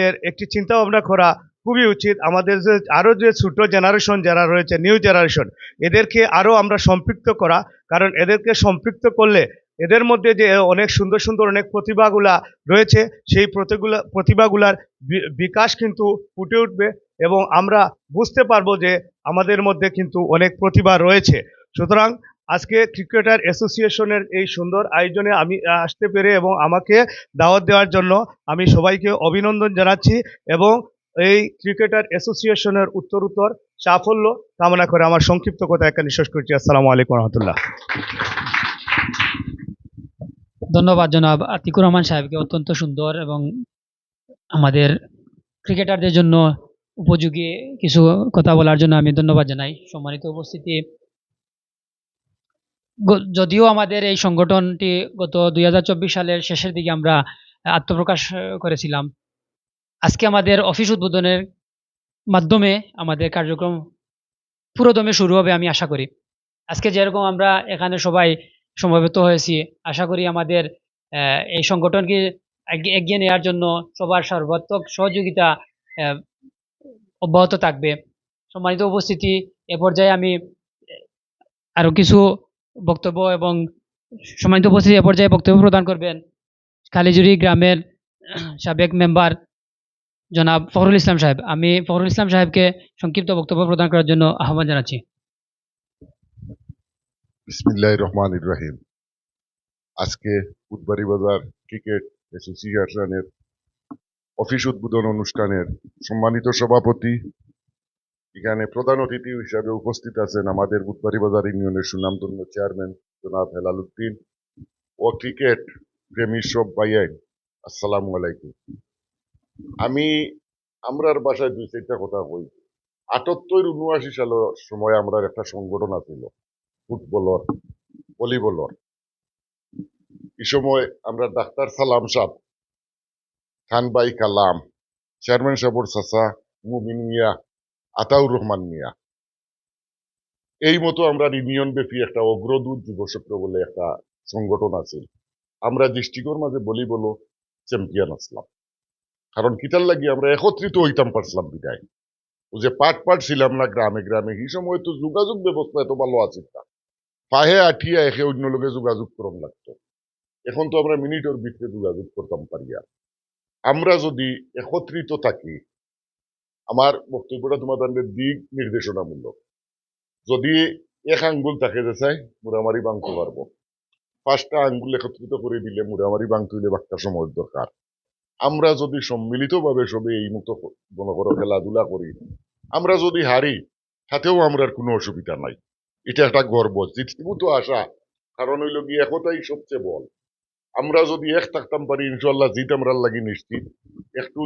এর একটি চিন্তা ভাবনা করা খুবই উচিত। আমাদের যে আরও যে ছোট জেনারেশন যারা রয়েছে, নিউ জেনারেশন, এদেরকে আরও আমরা সম্পৃক্ত করা, কারণ এদেরকে সম্পৃক্ত করলে এদের মধ্যে যে অনেক সুন্দর সুন্দর অনেক প্রতিভাগুলা রয়েছে সেই প্রতিভাগুলার বিকাশ কিন্তু ফুটে উঠবে এবং আমরা বুঝতে পারবো যে আমাদের মধ্যে কিন্তু অনেক প্রতিভা রয়েছে। সুতরাং আজকে ক্রিকেটার অ্যাসোসিয়েশনের এই সুন্দর আয়োজনে আমি আসতে পেরে এবং আমাকে দাওয়াত দেওয়ার জন্য আমি সবাইকে অভিনন্দন জানাচ্ছি এবং এই ক্রিকেটার অ্যাসোসিয়েশনের উত্তরোত্তর সাফল্য কামনা করে আমার সংক্ষিপ্ত কথা এখানে শেষ করছি। আসসালামু আলাইকুম রহমতুল্লাহ। ধন্যবাদ জনাব আতিকুর রহমান সাহেবকে অত্যন্ত সুন্দর এবং আমাদের ক্রিকেটারদের জন্য উপযোগী কিছু কথা বলার জন্য আমি ধন্যবাদ জানাই। সম্মানিত উপস্থিতি, যদিও আমাদের এই সংগঠনটি গত 2024 সালের শেষের দিকে আমরা আত্মপ্রকাশ করেছিলাম, আজকে আমাদের অফিস উদ্বোধনের মাধ্যমে আমাদের কার্যক্রম পুরোদমে শুরু হবে আমি আশা করি। আজকে যেরকম আমরা এখানে সবাই সমবেত হয়েছি, আশা করি আমাদের এই সংগঠনকে এগিয়ে নেওয়ার জন্য সবার সর্বাত্মক সহযোগিতা অব্যাহত থাকবে। সম্মানিত উপস্থিতি, এ পর্যায়ে আমি আরও কিছু বক্তব্য এবং সম্মানিত উপস্থিতি এ পর্যায়ে বক্তব্য প্রদান করবেন কালিজুরি গ্রামের সাবেক মেম্বার জনাব ফখরুল ইসলাম সাহেব। আমি ফখরুল ইসলাম সাহেবকে সংক্ষিপ্ত বক্তব্য প্রদান করার জন্য আহ্বান জানাচ্ছি। বিসমিল্লাহির রহমানির রহিম। আজকে বুধবাড়ি বাজার ক্রিকেট অ্যাসোসিয়েশনের অফিস উদ্বোধন অনুষ্ঠানের সম্মানিত সভাপতি, এখানে প্রধান অতিথি হিসাবে উপস্থিত আছেন আমাদের বুধবাড়ি বাজার ইউনিয়নের সুনামধন্য চেয়ারম্যান জনাব হেলাল উদ্দিন ও ক্রিকেট প্রেমী সব ভাইয়াই, আসসালামু আলাইকুম। আমরার বাসায় 2-4টা কথা কই। 78-79 সালের সময় আমরা একটা সংগঠন আছিল ফুটবলর, ভলিবলর। এই সময় আমরা ডাক্তার সালাম সাহেব, খানবাই কালাম, চেয়ারম্যান সাহেবর চাচা মুবিন মিয়া, আতাউর রহমান মিয়া, এই মতো আমরা ইউনিয়ন ব্যাপী একটা অগ্রদূত যুবশক্র বলে একটা সংগঠন আছে। আমরা ডিস্ট্রিক্টের মাঝে ভলিবলও চ্যাম্পিয়ন আসলাম, কারণ কিতার লাগি আমরা একত্রিত হইতাম পারছিলাম বিদায়। ও যে পাট ছিলাম না গ্রামে গ্রামে, এই সময় তো যোগাযোগ ব্যবস্থা এত ভালো আছিল না, পাহে আঠিয়া একে অন্য লোকে যোগাযোগ করম লাগতো। এখন তো আমরা মিনিটের ভিতরে যোগাযোগ করতাম পারিয়া। আমরা যদি একত্রিত থাকি, আমার বক্তব্যটা তোমাদের দিক নির্দেশনামূলক। যদি এক আঙ্গুল থাকে যে চাই মুরামারি ভাঙতে পারবো, 5টা আঙ্গুল একত্রিত করে দিলে মুরামারি ভাঙতে হইলে বাক্তা সময়ের দরকার। আমরা যদি সম্মিলিতভাবে সবে এই মতো মনে খেলাধুলা করি, আমরা যদি হারি তাতেও আমরা কোনো অসুবিধা নাই। এটা একটা গর্ব, জিতবো তো আশা, কারণ হইল গিয়ে একতাই সবচেয়ে বল। আমরা যদি এক থাকতাম পারি ইনশাল্লাহ জিত আমরা লাগি নিশ্চিত। একটু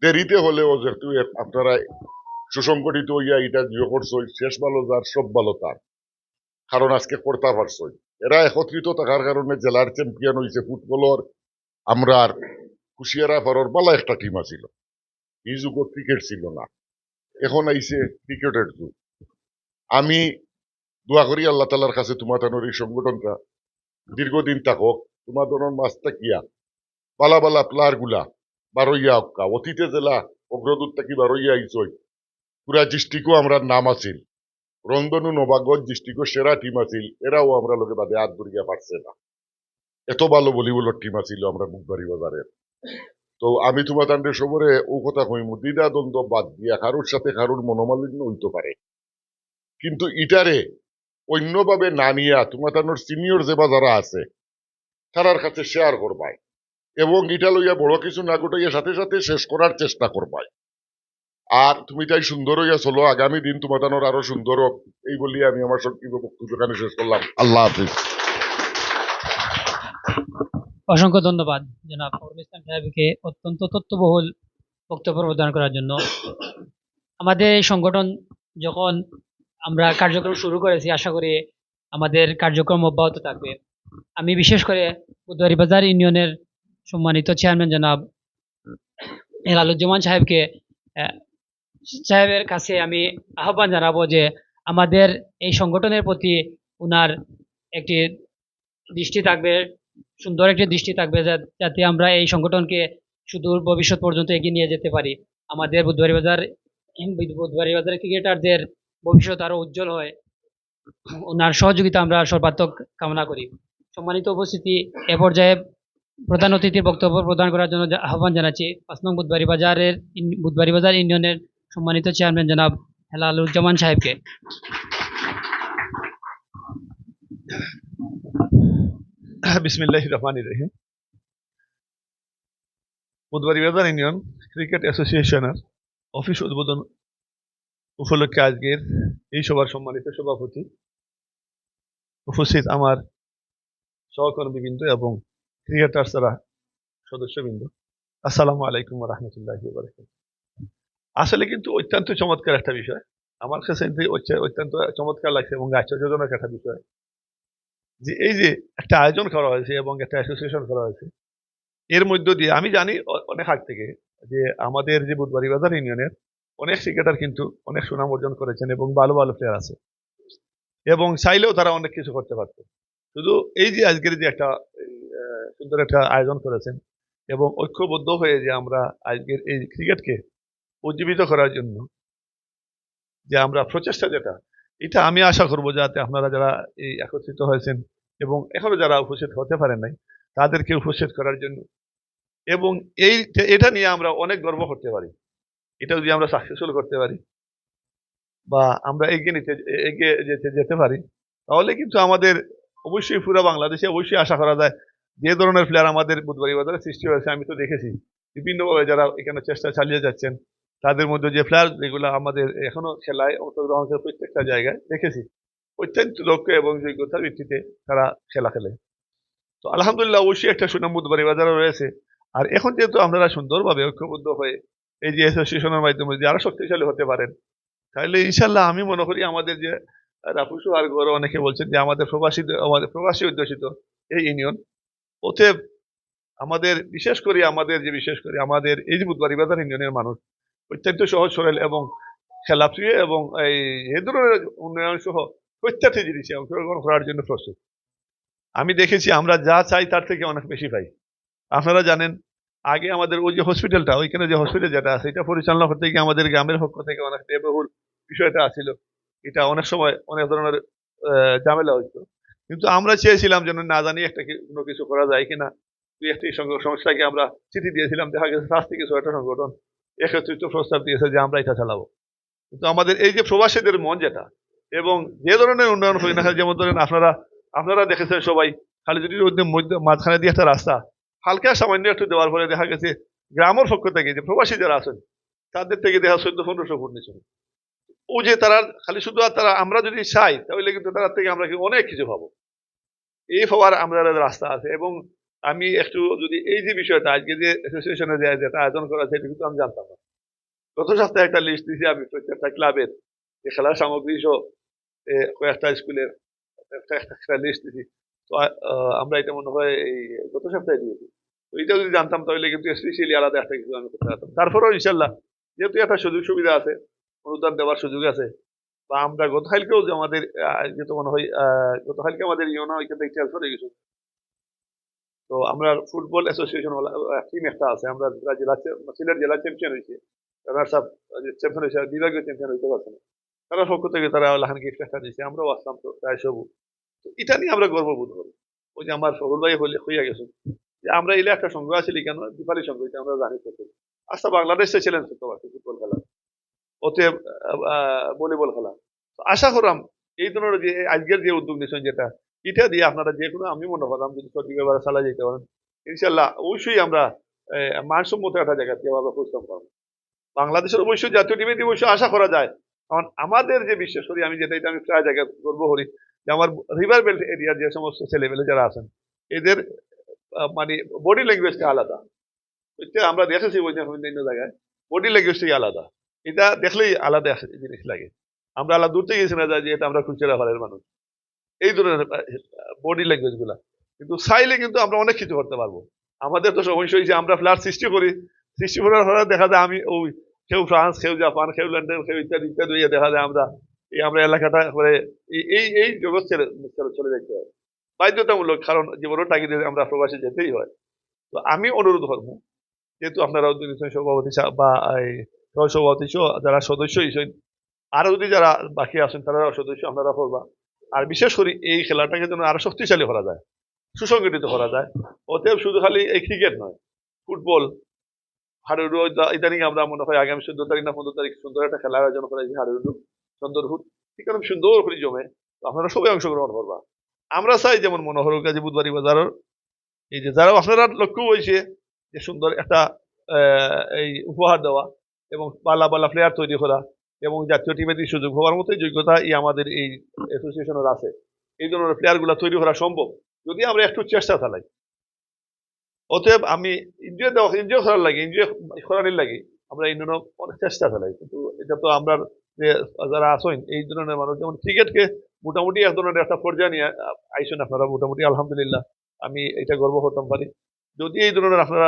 দেরিতে হলেও যেহেতু আপনারা সুসংগঠিত হইয়া এটা জিও করছই, শেষ ভালো যার সব ভালো তার, কারণ আজকে করতে পারছই। এরা একত্রিত থাকার কারণে জেলার চ্যাম্পিয়ন হয়েছে ফুটবলর। আমরা কুশিয়ারা পাড়ার বালা একটা টিম আছিল, এই যুগ ক্রিকেট ছিল না, এখন আইছে ক্রিকেটের যুগ। আমি দোয়া করি আল্লাহ তালার কাছে তোমাদের এই সংগঠনটা দীর্ঘদিন থাকক, তোমাদের মাছটা কিয়া বালা বালা প্লেয়ার গুলা বারইয়া অক্কা, অতীতে জেলা অগ্রদূত থেকে বার হইয়া আইসই পুরা ডিস্ট্রিক্টও আমরা নাম আছিল রংধনু নবাগত ডিস্ট্রিক্টও সেরা টিম আছিল এরাও আমরা লোকে বাদে হাত ধরিয়া পারছে না এত ভালো ভলিবলের টিম আছিল আমরা বুধবাড়ি বাজারের তো আমি তোমার তান্ডে সবরে ও কথা কইমু দ্বিধা দ্বন্দ্ব বাদ দিয়া কারোর সাথে কারোর মনোমালিন্য হইতে পারে কিন্তু ইটারে অন্যভাবে না নিয়া তোমার তানোর সিনিয়র যেবা যারা আছে তারার কাছে শেয়ার করবাই এবং এটা লইয়া বড় কিছু না ঘটাইয়া সাথে সাথে শেষ করার চেষ্টা করবাই আর তুমি তাই সুন্দর হইয়া চলো আগামী দিন তোমার তানোর আরো সুন্দর হোক এই বলিয়া আমি আমার সংক্ষিপ্ত বক্তব্য এখানে শেষ করলাম আল্লাহ হাফিজ অসংখ্য ধন্যবাদ জনাব ফখরুল ইসলাম সাহেবকে অত্যন্ত তথ্যবহুল বক্তব্য প্রদান করার জন্য। আমাদের এই সংগঠন যখন আমরা কার্যক্রম শুরু করেছি আশা করি আমাদের কার্যক্রম অব্যাহত থাকবে। আমি বিশেষ করে বুধবাড়ি বাজার ইউনিয়নের সম্মানিত চেয়ারম্যান জনাব হেলালুজ্জামান সাহেবের কাছে আমি আহ্বান জানাবো যে আমাদের এই সংগঠনের প্রতি উনার একটি দৃষ্টি থাকবে, সুন্দর একটি দৃষ্টি থাকবে যাতে আমরা এই সংগঠনকে সুদূর ভবিষ্যৎ পর্যন্ত এগিয়ে নিয়ে যেতে পারি। আমাদের বুধবাড়ি বাজার ক্রিকেটারদের ভবিষ্যৎ আরো উজ্জ্বল হয়, ওনার সহযোগিতা আমরা সর্বাত্মক কামনা করি। সম্মানিত উপস্থিতি, এ পর্যায়ে প্রধান অতিথির বক্তব্য প্রদান করার জন্য আহ্বান জানাচ্ছি 5 নং বুধবাড়ি বাজার ইউনিয়নের সম্মানিত চেয়ারম্যান জনাব হেলালুজ্জামান সাহেবকে। বিসমিল্লাহির রহমানির রহিম। বুধবাড়ি বাজার ইউনিয়ন ক্রিকেট অ্যাসোসিয়েশনের অফিস উদ্বোধন উপলক্ষে আজকের এই সভার সম্মানিত সভাপতি, উপস্থিত আমার সহকর্মীবৃন্দ এবং ক্রিকেটার যারা সদস্যবৃন্দ, আসসালামু আলাইকুম ওয়া রাহমাতুল্লাহি ওয়া বারাকাতুহু। আসলে কিন্তু অত্যন্ত চমৎকার একটা বিষয়, আমার কাছে অত্যন্ত চমৎকার লাগছে এবং আশ্চর্যজনক একটা বিষয় যে এই যে একটা আয়োজন করা হয়েছে এবং একটা অ্যাসোসিয়েশন করা হয়েছে, এর মধ্য দিয়ে আমি জানি অনেক আগ থেকে যে আমাদের যে বুধবাড়ি বাজার ইউনিয়নের অনেক ক্রিকেটার কিন্তু অনেক সুনাম অর্জন করেছেন এবং ভালো ভালো প্লেয়ার আছে এবং চাইলেও তারা অনেক কিছু করতে পারত। শুধু এই যে আজকের যে একটা সুন্দর একটা আয়োজন করেছেন এবং ঐক্যবদ্ধ হয়ে যে আমরা আজকের এই ক্রিকেটকে উজ্জীবিত করার জন্য যে আমরা প্রচেষ্টা যেটা, এটা আমি আশা করব যাতে আপনারা যারা এই একত্রিত হয়েছেন এবং এখনো যারা উপস্থিত হতে পারেন নাই তাদেরকে উপস্থিত করার জন্য এবং এটা নিয়ে আমরা অনেক গর্ব করতে পারি। এটা যদি আমরা সাকসেসফুল করতে পারি বা আমরা এগিয়ে যেতে পারি তাহলে কিন্তু আমাদের অবশ্যই পুরো বাংলাদেশে অবশ্যই আশা করা যায় যে ধরনের প্লেয়ার আমাদের বুধবাড়ি বাজারে সৃষ্টি হয়েছে, আমি তো দেখেছি বিভিন্নভাবে যারা এখানে চেষ্টা চালিয়ে যাচ্ছেন, তাদের মধ্যে যে প্লেয়ার যেগুলো আমাদের এখনো খেলায় অংশগ্রহণ করে প্রত্যেকটা জায়গায় দেখেছি অত্যন্ত দক্ষ এবং যোগ্যতার ভিত্তিতে তারা খেলা খেলে। তো আলহামদুলিল্লাহ অবশ্যই একটা সুনাম বুধবাড়ি বাজারে রয়েছে। আর এখন যেহেতু আপনারা সুন্দরভাবে ঐক্যবদ্ধ হয়ে এই যে অ্যাসোসিয়েশনের মাধ্যমে যদি আরো শক্তিশালী হতে পারেন তাহলে ইনশাল্লাহ আমি মনে করি আমাদের যে রাফুসু আর গৌরব অনেকে বলছেন যে আমাদের প্রবাসী অধ্যুষিত এই ইউনিয়ন, অতএব আমাদের বিশেষ করে আমাদের এই যে বুধবাড়ি বাজার ইউনিয়নের মানুষ অত্যন্ত সহজ সরল এবং খেলাপ্রিয় এবং এই ধরনের উন্নয়ন সহ প্রত্যেকটি জিনিসে অংশগ্রহণ করার জন্য প্রস্তুত। আমি দেখেছি আমরা যা চাই তার থেকে অনেক বেশি পাই। আপনারা জানেন আগে আমাদের ওই যে হসপিটালটা, ওইখানে যে হসপিটাল যেটা আছে এটা পরিচালনা করতে গিয়ে আমাদের গ্রামের পক্ষ থেকে অনেক ব্যয়বহুল বিষয়টা আছিল, এটা অনেক সময় অনেক ধরনের ঝামেলা হইতো, কিন্তু আমরা চেয়েছিলাম যেন না জানি একটা কোনো কিছু করা যায় কিনা। দুই একটি সংস্থাকে আমরা চিঠি দিয়েছিলাম, দেখা গেছে 5 থেকে 6টা সংগঠন একত্রিত প্রস্তাব দিয়েছে যে আমরা এটা চালাবো। কিন্তু আমাদের এই যে প্রবাসীদের মন যেটা এবং যে ধরনের উন্নয়ন হয় না, যেমন ধরেন আপনারা দেখেছেন সবাই খালিজুটির মধ্যে মাঝখানে দিয়ে একটা রাস্তা হালকা সামান্য একটু দেওয়ার পরে দেখা গেছে গ্রামের পক্ষ থেকে যে প্রবাসী যারা আছেন তাদের থেকে দেখা 1400-1500 ফুট নিচে ও যে তারা খালি শুধু তারা আমরা যদি চাই তাহলে কিন্তু তার থেকে আমরা অনেক কিছু পাবো। এই হওয়ার আমরা রাস্তা আছে এবং আমি একটু যদি এই যে বিষয়টা আজকে যে অ্যাসোসিয়েশনে যেটা আয়োজন করা আছে এটা কিন্তু আমি জানতাম না। গত সপ্তাহে একটা লিস্ট দিয়েছি আমি প্রত্যেকটা ক্লাবের যে খেলার সামগ্রী সহ কয়েকটা স্কুলের একটা লিস্ট দিয়েছি। তো আমরা এটা মনে হয় এই গত সপ্তাহে দিয়েছি। তো এটা যদি জানতাম তাহলে কিন্তু স্পেশালি আলাদা একটা কিছু আমি করতে পারতাম। তারপরেও ইনশাল্লাহ যেহেতু একটা সুযোগ সুবিধা আছে, অনুদান দেওয়ার সুযোগ আছে, বা আমরা গতকালকেও যে আমাদের যেহেতু মনে হয় গতকালকে আমাদের ইউনো ওইখান থেকে ট্রান্সফার হয়ে গেছে। তো আমরা ফুটবল অ্যাসোসিয়েশন টিম একটা আছে, আমরা সিলেট জেলা চ্যাম্পিয়ন হয়েছে, রানার্স আপ চ্যাম্পিয়ন হিসেবে বিভাগীয় চ্যাম্পিয়ন হইতে পারছে না, তার পক্ষ থেকে তারা লাহান গিফট একটা দিয়েছে, আমরাও আসলাম তো প্রায় সবু। তো এটা নিয়ে আমরা গর্ববোধ করি। ওই যে আমার শহর ভাই হইয়া গেছে যে আমরা এলে একটা সংঘ আছিলি কেন, দীপালি সংঘ, এটা আমরা জানি তো। আচ্ছা বাংলাদেশে ছিলেন তো ফুটবল খেলা, অতএব ভলিবল খেলা। তো আশা করাম এই ধরনের যে আজকের যে উদ্যোগ নিয়েছেন যেটা, এটা দিয়ে আপনারা যে কোনো, আমি মনে করলাম যদি সঠিকভাবে চালা যেতে পারেন ইনশাল্লাহ অবশ্যই আমরা মানসম্মত একটা জায়গা থেকে আমরা পরিশ্রম করবো। বাংলাদেশের অবশ্যই জাতীয় টিমে অবশ্যই আশা করা যায়, কারণ আমাদের যে বিশেষ করি আমি যেটা, এটা আমি প্রায় জায়গায় গর্ব করি যে আমার রিভার বেল্ট এরিয়ার যে সমস্ত ছেলেমেলে যারা আছেন এদের মানে বডি ল্যাঙ্গুয়েজটা আলাদা। আমরা দেখেছি অন্যান্য জায়গায় বডি ল্যাঙ্গুয়েজটাই আলাদা, এটা দেখলেই আলাদা জিনিস লাগে। আমরা আলাদা দূর থেকে গেছি না যে এটা আমরা খুচরা ঘরের মানুষ, এই ধরনের বডি ল্যাঙ্গুয়েজ গুলা কিন্তু চাইলে কিন্তু আমরা অনেক কিছু করতে পারবো। আমাদের তো সমস্যা হয়েছে আমরা ফ্ল্যাট সৃষ্টি করি, সৃষ্টি করার পরে দেখা যায় আমি ওই কেউ ফ্রান্স, কেউ জাপান, কেউ লন্ডন, কেউ ইত্যাদি ইত্যাদি দেখা যায় আমরা এলাকাটা করে এই জগৎ চলে যেতে হয় বাধ্যতামূলক, কারণ জীবনের তাগিদে আমরা প্রবাসে যেতেই হয়। তো আমি অনুরোধ করবো, যেহেতু আপনারা সভাপতি বা সভাপতি যারা সদস্য হিসেবে আরো যদি যারা বাকি আছেন তারা সদস্য আপনারা করবা, আর বিশেষ করে এই খেলাটাকে যেন আরো শক্তিশালী করা যায়, সুসংগঠিত করা যায়। অতএব শুধু খালি এই ক্রিকেট নয়, ফুটবল, হাডুডু, ইদানিং আমরা মনে হয় আগামী 14 তারিখ না 15 তারিখ সুন্দর একটা খেলার আয়োজন করা হয়েছে হাডুডু সুন্দরহুট, ঠিক আছে, সুন্দর করে জমে, আপনারা সবাই অংশগ্রহণ করবা। আমরা চাই যেমন মনোহর কাজী বুধবাড়ি বাজারের এই যে যারা আপনারা লক্ষ্য হয়েছে যে সুন্দর একটা এই উপহার দেওয়া এবং পালা পালা প্লেয়ার তৈরি করা এবং জাতীয় টিমে সুযোগ হওয়ার মতো যোগ্যতা আমাদের এই অ্যাসোসিয়েশনের আছে। এই ধরনের প্লেয়ার গুলা তৈরি করা সম্ভব যদি আমরা একটু চেষ্টা চালাই। অতএব আমি এনজয় করার লাগে, এনজয় করার লাগে আমরা এই ধরনের অনেক চেষ্টা চালাই, কিন্তু এটা তো আমরা যে যারা আসেন এই ধরনের মানুষ, যেমন ক্রিকেটকে মোটামুটি এক ধরনের একটা পর্যায়ে নিয়ে আইসেন আপনারা, মোটামুটি আলহামদুলিল্লাহ আমি এটা গর্ব করতাম পারি। যদি এই ধরনের আপনারা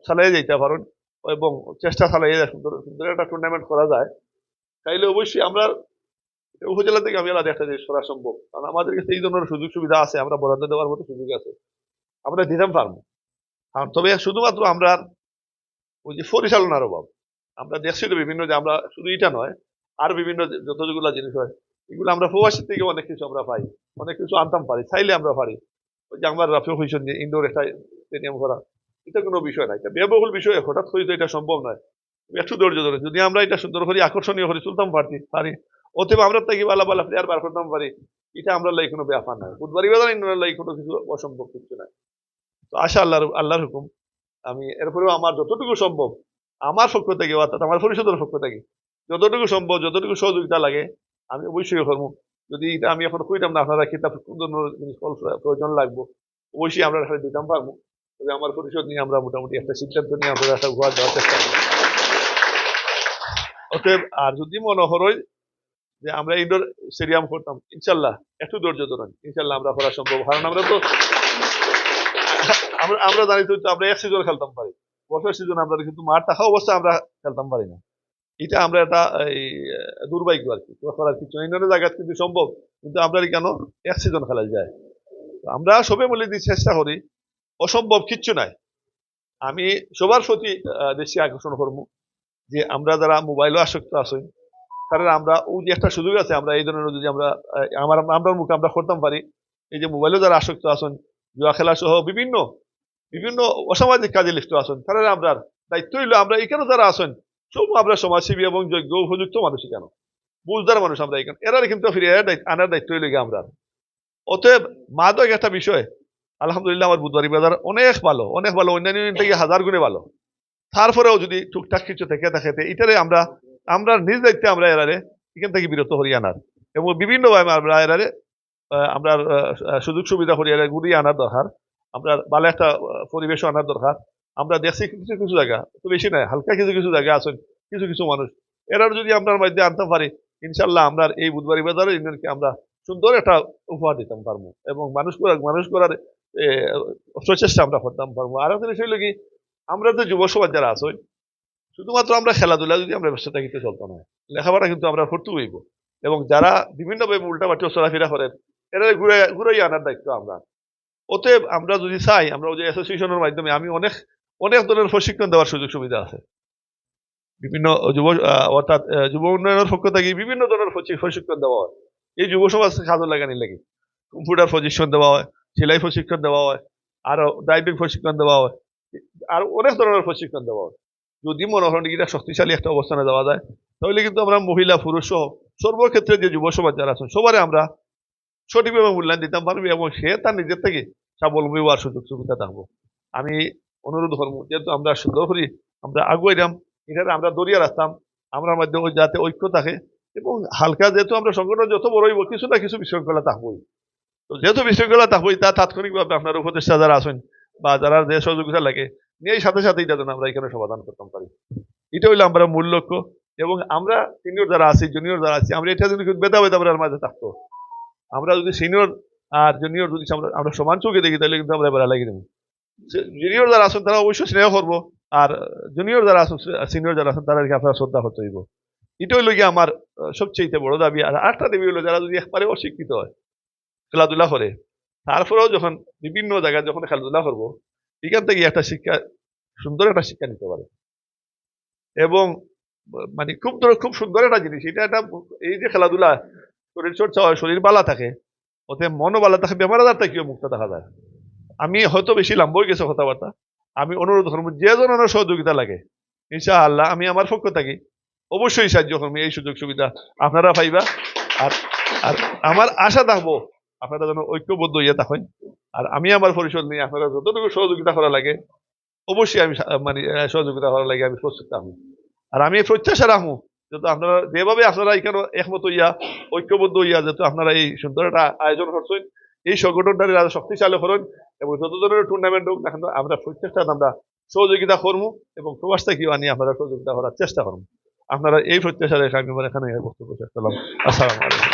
চালিয়ে যেতে পারেন এবং চেষ্টা চালিয়ে সুন্দর সুন্দর একটা টুর্নামেন্ট করা যায়, তাইলে অবশ্যই আমরা উপজেলা থেকে আমি আলাদা একটা জিনিস করা সম্ভব, কারণ আমাদের কাছে এই ধরনের সুযোগ সুবিধা আছে, আমরা বরাদ্দ দেওয়ার মতো সুযোগ আছে, আমরা দিতাম পারবো। তবে শুধুমাত্র আমরা ওই যে পরিচালনার অভাব, আমরা দেখছি তো বিভিন্ন যে আমরা শুধু এটা নয় আর বিভিন্ন যতগুলো জিনিস হয় এগুলো আমরা প্রবাসী থেকে অনেক কিছু আমরা পাই, অনেক কিছু আনতাম পারি, চাইলে আমরা পারি। ওই যে আমার রাফিও হয়েছেন যে ইনডোর একটা স্টেডিয়াম করা, এটা কোনো বিষয় না, এটা ব্যয়বহুল বিষয়, হঠাৎ করে তো এটা সম্ভব নয়, একটু ধৈর্য ধরে যদি আমরা এটা সুন্দর করি আকর্ষণীয় করে তুলতাম পারি, অতএব আমরা তাকে বালা বালা প্লেয়ার বার করতাম পারি, এটা আমরা লাই কোনো ব্যাপার নয়, বুধবারই বাজার ইন্ডোর লাই কোনো কিছু অসম্ভব কিছু নয়। তো আশা আল্লাহর হুকুম, আমি এরপরেও আমার যতটুকু সম্ভব আমার পক্ষ থেকে অর্থাৎ আমার পরিষদের পক্ষ থেকে যতটুকু সম্ভব, যতটুকু সহযোগিতা লাগে আমি অবশ্যই করবো। যদি এটা আমি এখন কইতাম না আপনারা কিতাব জিনিস প্রয়োজন লাগবো, অবশ্যই আমরা দিতাম পারবো। তবে আমার পরিষদ নিয়ে আমরা মোটামুটি একটা সিদ্ধান্ত নিয়ে আমরা একটা উপহার দেওয়ার চেষ্টা করবো। অতএব আর যদি মনে হয় যে আমরা ইনডোর স্টেডিয়াম করতাম, ইনশাল্লাহ একটু ধৈর্য ধরুন, ইনশাল্লাহ আমরা করা সম্ভব, কারণ আমরা তো আমরা জানি তো আমরা এক সিজন খেলতাম পারি, বছর সিজন আমরা কিন্তু মাঠ থাকা অবস্থায় আমরা খেলতাম পারি না, এটা আমরা একটা দুর্ভাগ্য আর কি, করার কিছু ইন্ডিয়ানের জায়গা কিন্তু সম্ভব, কিন্তু আমরা কেন এক সিজন খেলা যায়। আমরা সবে মিলে দিয়ে চেষ্টা করি, অসম্ভব কিচ্ছু নাই। আমি সবার প্রতি দৃষ্টি আকর্ষণ করবো যে আমরা যারা মোবাইলও আসক্ত আছি কারণ আমরা ওই যে একটা সুযোগ আছে, আমরা এই ধরনের যদি আমরা আমরা মুখে আমরা করতাম পারি, এই যে মোবাইলও যারা আসক্ত আছেন, জুয়া খেলা সহ বিভিন্ন বিভিন্ন অসামাজিক কাজে লিপ্ত আছেন, তারা আমরা দায়িত্ব হইলো আমরা এখানে যারা আছেন সব আমরা সমাজসেবী এবং যোগ্য উপযুক্ত মানুষ, কেন বুঝদার মানুষ আমরা এখানে, এরা কিন্তু ফিরে আনার দায়িত্ব হইল আমরা। অতএব মাদক একটা বিষয়, আলহামদুলিল্লাহ আমার বুধবাড়ি বাজার অনেক ভালো, অনেক ভালো, অন্যান্য থেকে 1000 গুণে ভালো। তারপরেও যদি টুকটাক কিছু থেকে থাকে এটারে আমরা নিজ দায়িত্বে আমরা এরারে এখান থেকে বিরত করি আনার এবং বিভিন্নভাবে আমরা এরারে আমরা সুযোগ সুবিধা করি এরা ঘুরিয়ে আনার দরকার, আমরা ভালো একটা পরিবেশ আনার দরকার। আমরা দেখছি কিছু কিছু জায়গা তো বেশি নয়, হালকা কিছু কিছু জায়গা আছেন কিছু কিছু মানুষ, এরা যদি আপনার মধ্যে আনতে পারি ইনশাল্লাহ আমরা এই বুধবাড়ি বাজারে ইউনিয়নকে আমরা সুন্দর একটা উপহার দিতাম পারবো এবং মানুষ করার প্রচেষ্টা আমরা করতাম পারবো। আর একটা বিষয় হলো কি, আমরা যে যুব সমাজ যারা আছে শুধুমাত্র আমরা খেলাধুলা যদি আমরা ব্যবস্থা কিন্তু চলতো না, লেখাপড়া কিন্তু আমরা করতে হইব এবং যারা বিভিন্নভাবে উল্টাপাল্টা চলাফেরা করেন এরা ঘুরাই আনার দায়িত্ব আমরা। অতএব আমরা যদি চাই, আমরা ওই যে অ্যাসোসিয়েশনের মাধ্যমে আমি অনেক ধরনের প্রশিক্ষণ দেওয়ার সুযোগ সুবিধা আছে, বিভিন্ন অর্থাৎ যুব উন্নয়নের পক্ষ থেকে বিভিন্ন ধরনের প্রশিক্ষণ দেওয়া হয়। এই যুব সমাজ কাজে লাগানি লাগে কম্পিউটার প্রশিক্ষণ দেওয়া হয়, সেলাই প্রশিক্ষণ দেওয়া হয়, আরো ড্রাইভিং প্রশিক্ষণ দেওয়া হয়, আর অনেক ধরনের প্রশিক্ষণ দেওয়া হয়। যদি মনে করেন এটা শক্তিশালী একটা অবস্থানে যাওয়া যায় তাহলে কিন্তু আমরা মহিলা পুরুষ সহ সর্বক্ষেত্রে যে যুব সমাজ যারা আছেন সবারই আমরা সঠিকভাবে মূল্যায়ন দিতে পারবি এবং সে তার নিজের থেকে স্বাবলম্বী হওয়ার সুযোগ সুবিধা থাকবো। আমি অনুরোধ করবো যেহেতু আমরা সুন্দর করি আমরা আগুয়াইলাম এখানে আমরা দরিয়া রাখতাম আমরা মধ্যে যাতে ঐক্য থাকে এবং হালকা যেহেতু আমরা সংগঠন যত বড় হইব কিছু না কিছু বিশৃঙ্খলা থাকবোই। তো যেহেতু বিশৃঙ্খলা থাকবোই তা তাৎক্ষণিকভাবে আপনার উপদেষ্টা যারা আছেন বা যারা যে সহযোগিতা লাগে নিয়ে সাথে সাথে এটা যেন আমরা এখানে সমাধান করতে পারি, এটা হইলো আমরা মূল লক্ষ্য। এবং আমরা সিনিয়র যারা আছি জুনিয়র যারা আছি আমরা এটা যদি ভেদাভেদ আমরা মাঝে থাকতো, আমরা যদি সিনিয়র আর জুনিয়র যদি আমরা সমান চোখে দেখি তাহলে কিন্তু আমরা বেড়া লাগিয়ে দেবো। জুনিয়র যারা আছেন তারা অবশ্যই স্নেহ করবো আর জুনিয়র যারা আছেন সিনিয়র যারা আছেন তারা আপনারা শ্রদ্ধা করতে হইব। এটা হইল গিয়ে আমার সবচেয়ে বড় দাবি। আর আরেকটা দাবি হলো যারা যদি একবারে অশিক্ষিত হয় খেলাধুলা করে তারপরেও যখন বিভিন্ন জায়গায় যখন খেলাধুলা করবো এখান থেকে একটা শিক্ষা সুন্দর একটা শিক্ষা নিতে পারে এবং মানে খুব সুন্দর একটা জিনিস এটা। একটা এই যে খেলাধুলা শরীর চর্চা হয় শরীর বালা থাকে ওতে মনও বালা থাকে বেমার আজার থেকেও মুক্ত দেখা যায়। আমি হয়তো বেশি লাম্ব হয়ে গেছে কথাবার্তা, আমি অনুরোধ করবো যে ধরনের সহযোগিতা লাগে ইনশাআল্লাহ আমি আমার পক্ষ থাকি অবশ্যই সাহায্য করবো। এই সুযোগ সুবিধা আপনারা পাইবা আর আর আমার আশা থাকবো আপনারা যেন ঐক্যবদ্ধ হইয়া থাকেন আর আমি আমার পরিষদ নিয়ে আপনারা যতটুকু সহযোগিতা করা লাগে অবশ্যই আমি মানে সহযোগিতা করার লাগে আমি প্রস্তুত থাকবো। আর আমি প্রত্যাশা রাখবো যেহেতু আপনারা যেভাবে আপনারা এখানে একমত হইয়া ঐক্যবদ্ধ হইয়া যেহেতু আপনারা এই সুন্দর একটা আয়োজন করছেন এই সংগঠনটাকে আরো শক্তিশালী করেন এবং যত ধরনের টুর্নামেন্ট হোক না আমরা প্রত্যেকটা আমরা সহযোগিতা করবো এবং প্রবাস থেকেও আনি আপনারা সহযোগিতা করার চেষ্টা করবো। আপনারা এই প্রত্যাশা রেখে আমি এখানে বক্তব্য শেষ করলাম। আসসালামু আলাইকুম।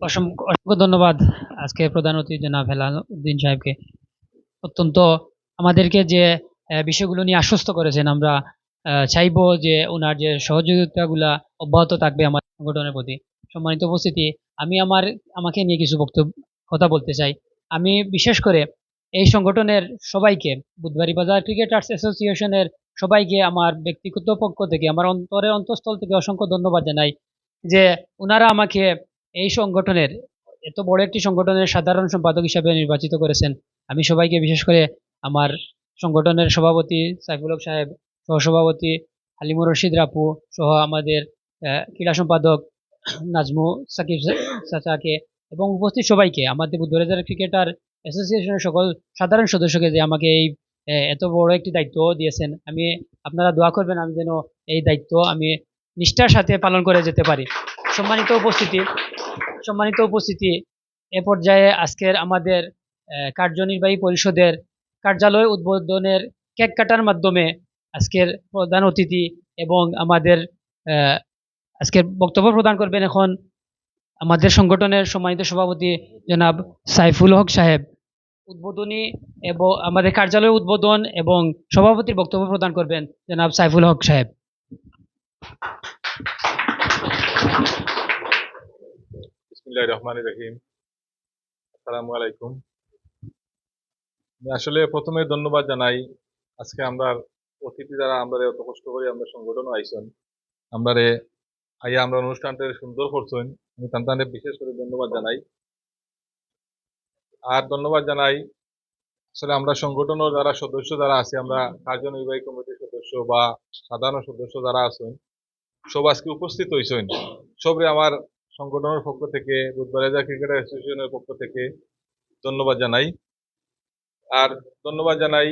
অসংখ্য ধন্যবাদ আজকে প্রধান অতিথি জনাব হেলাল উদ্দিন সাহেবকে। অত্যন্ত আমাদেরকে যে বিষয়গুলো নিয়ে আশ্বস্ত করেছেন আমরা চাইবো যে ওনার যে সহযোগিতাগুলা অব্যাহত থাকবে আমার সংগঠনের প্রতি। সম্মানিত উপস্থিতি, আমি আমাকে নিয়ে কিছু কথা বলতে চাই। আমি বিশেষ করে এই সংগঠনের সবাইকে বুধবাড়ি বাজার ক্রিকেটার্স অ্যাসোসিয়েশনের সবাইকে আমার ব্যক্তিগত পক্ষ থেকে আমার অন্তঃস্থল থেকে অসংখ্য ধন্যবাদ জানাই যে ওনারা আমাকে এই সংগঠনের এত বড় একটি সংগঠনের সাধারণ সম্পাদক হিসাবে নির্বাচিত করেছেন। আমি সবাইকে বিশেষ করে আমার সংগঠনের সভাপতি সাইফুল হক সাহেব, সহসভাপতি হালিমুর রশিদ রাপু সহ আমাদের ক্রীড়া সম্পাদক নাজমু সাকিব চাচাকে এবং উপস্থিত সবাইকে আমাদের বুধবাড়ি বাজার ক্রিকেটার অ্যাসোসিয়েশনের সকল সাধারণ সদস্যকে যে আমাকে এই এত বড় একটি দায়িত্ব দিয়েছেন। আমি আপনারা দোয়া করবেন আমি যেন এই দায়িত্ব আমি নিষ্ঠার সাথে পালন করে যেতে পারি। সম্মানিত উপস্থিতি, এ পর্যায়ে আজকের আমাদের কার্যনির্বাহী পরিষদের কার্যালয় উদ্বোধনের কেক কাটার মাধ্যমে আজকের প্রধান অতিথি এবং আমাদের আজকের বক্তব্য প্রদান করবেন এখন আমাদের সংগঠনের সম্মানিত সভাপতি জনাব সাইফুল হক সাহেব। উদ্বোধনী এবং আমাদের কার্যালয় উদ্বোধন এবং সভাপতির বক্তব্য প্রদান করবেন জনাব সাইফুল হক সাহেব। বিসমিল্লাহির রহমানির রহিম। আসসালামু আলাইকুম। আমি আসলে প্রথমে ধন্যবাদ জানাই আজকে আমরা অতিথি যারা আমরা এত কষ্ট করে আমরা সংগঠন আইসন আমরা আইয়া আমরা অনুষ্ঠানটা সুন্দর করছেন আমি তাদের বিশেষ করে ধন্যবাদ জানাই। আর ধন্যবাদ জানাই আসলে আমরা সংগঠনের যারা সদস্য যারা আছে আমরা কার্যনির্বাহী কমিটির সদস্য বা সাধারণ সদস্য যারা আছেন সব আজকে উপস্থিত হয়েছেন। সবরে আমার সংগঠনের পক্ষ থেকে বুধবাড়ি বাজার ক্রিকেট অ্যাসোসিয়েশনের পক্ষ থেকে ধন্যবাদ জানাই। আর ধন্যবাদ জানাই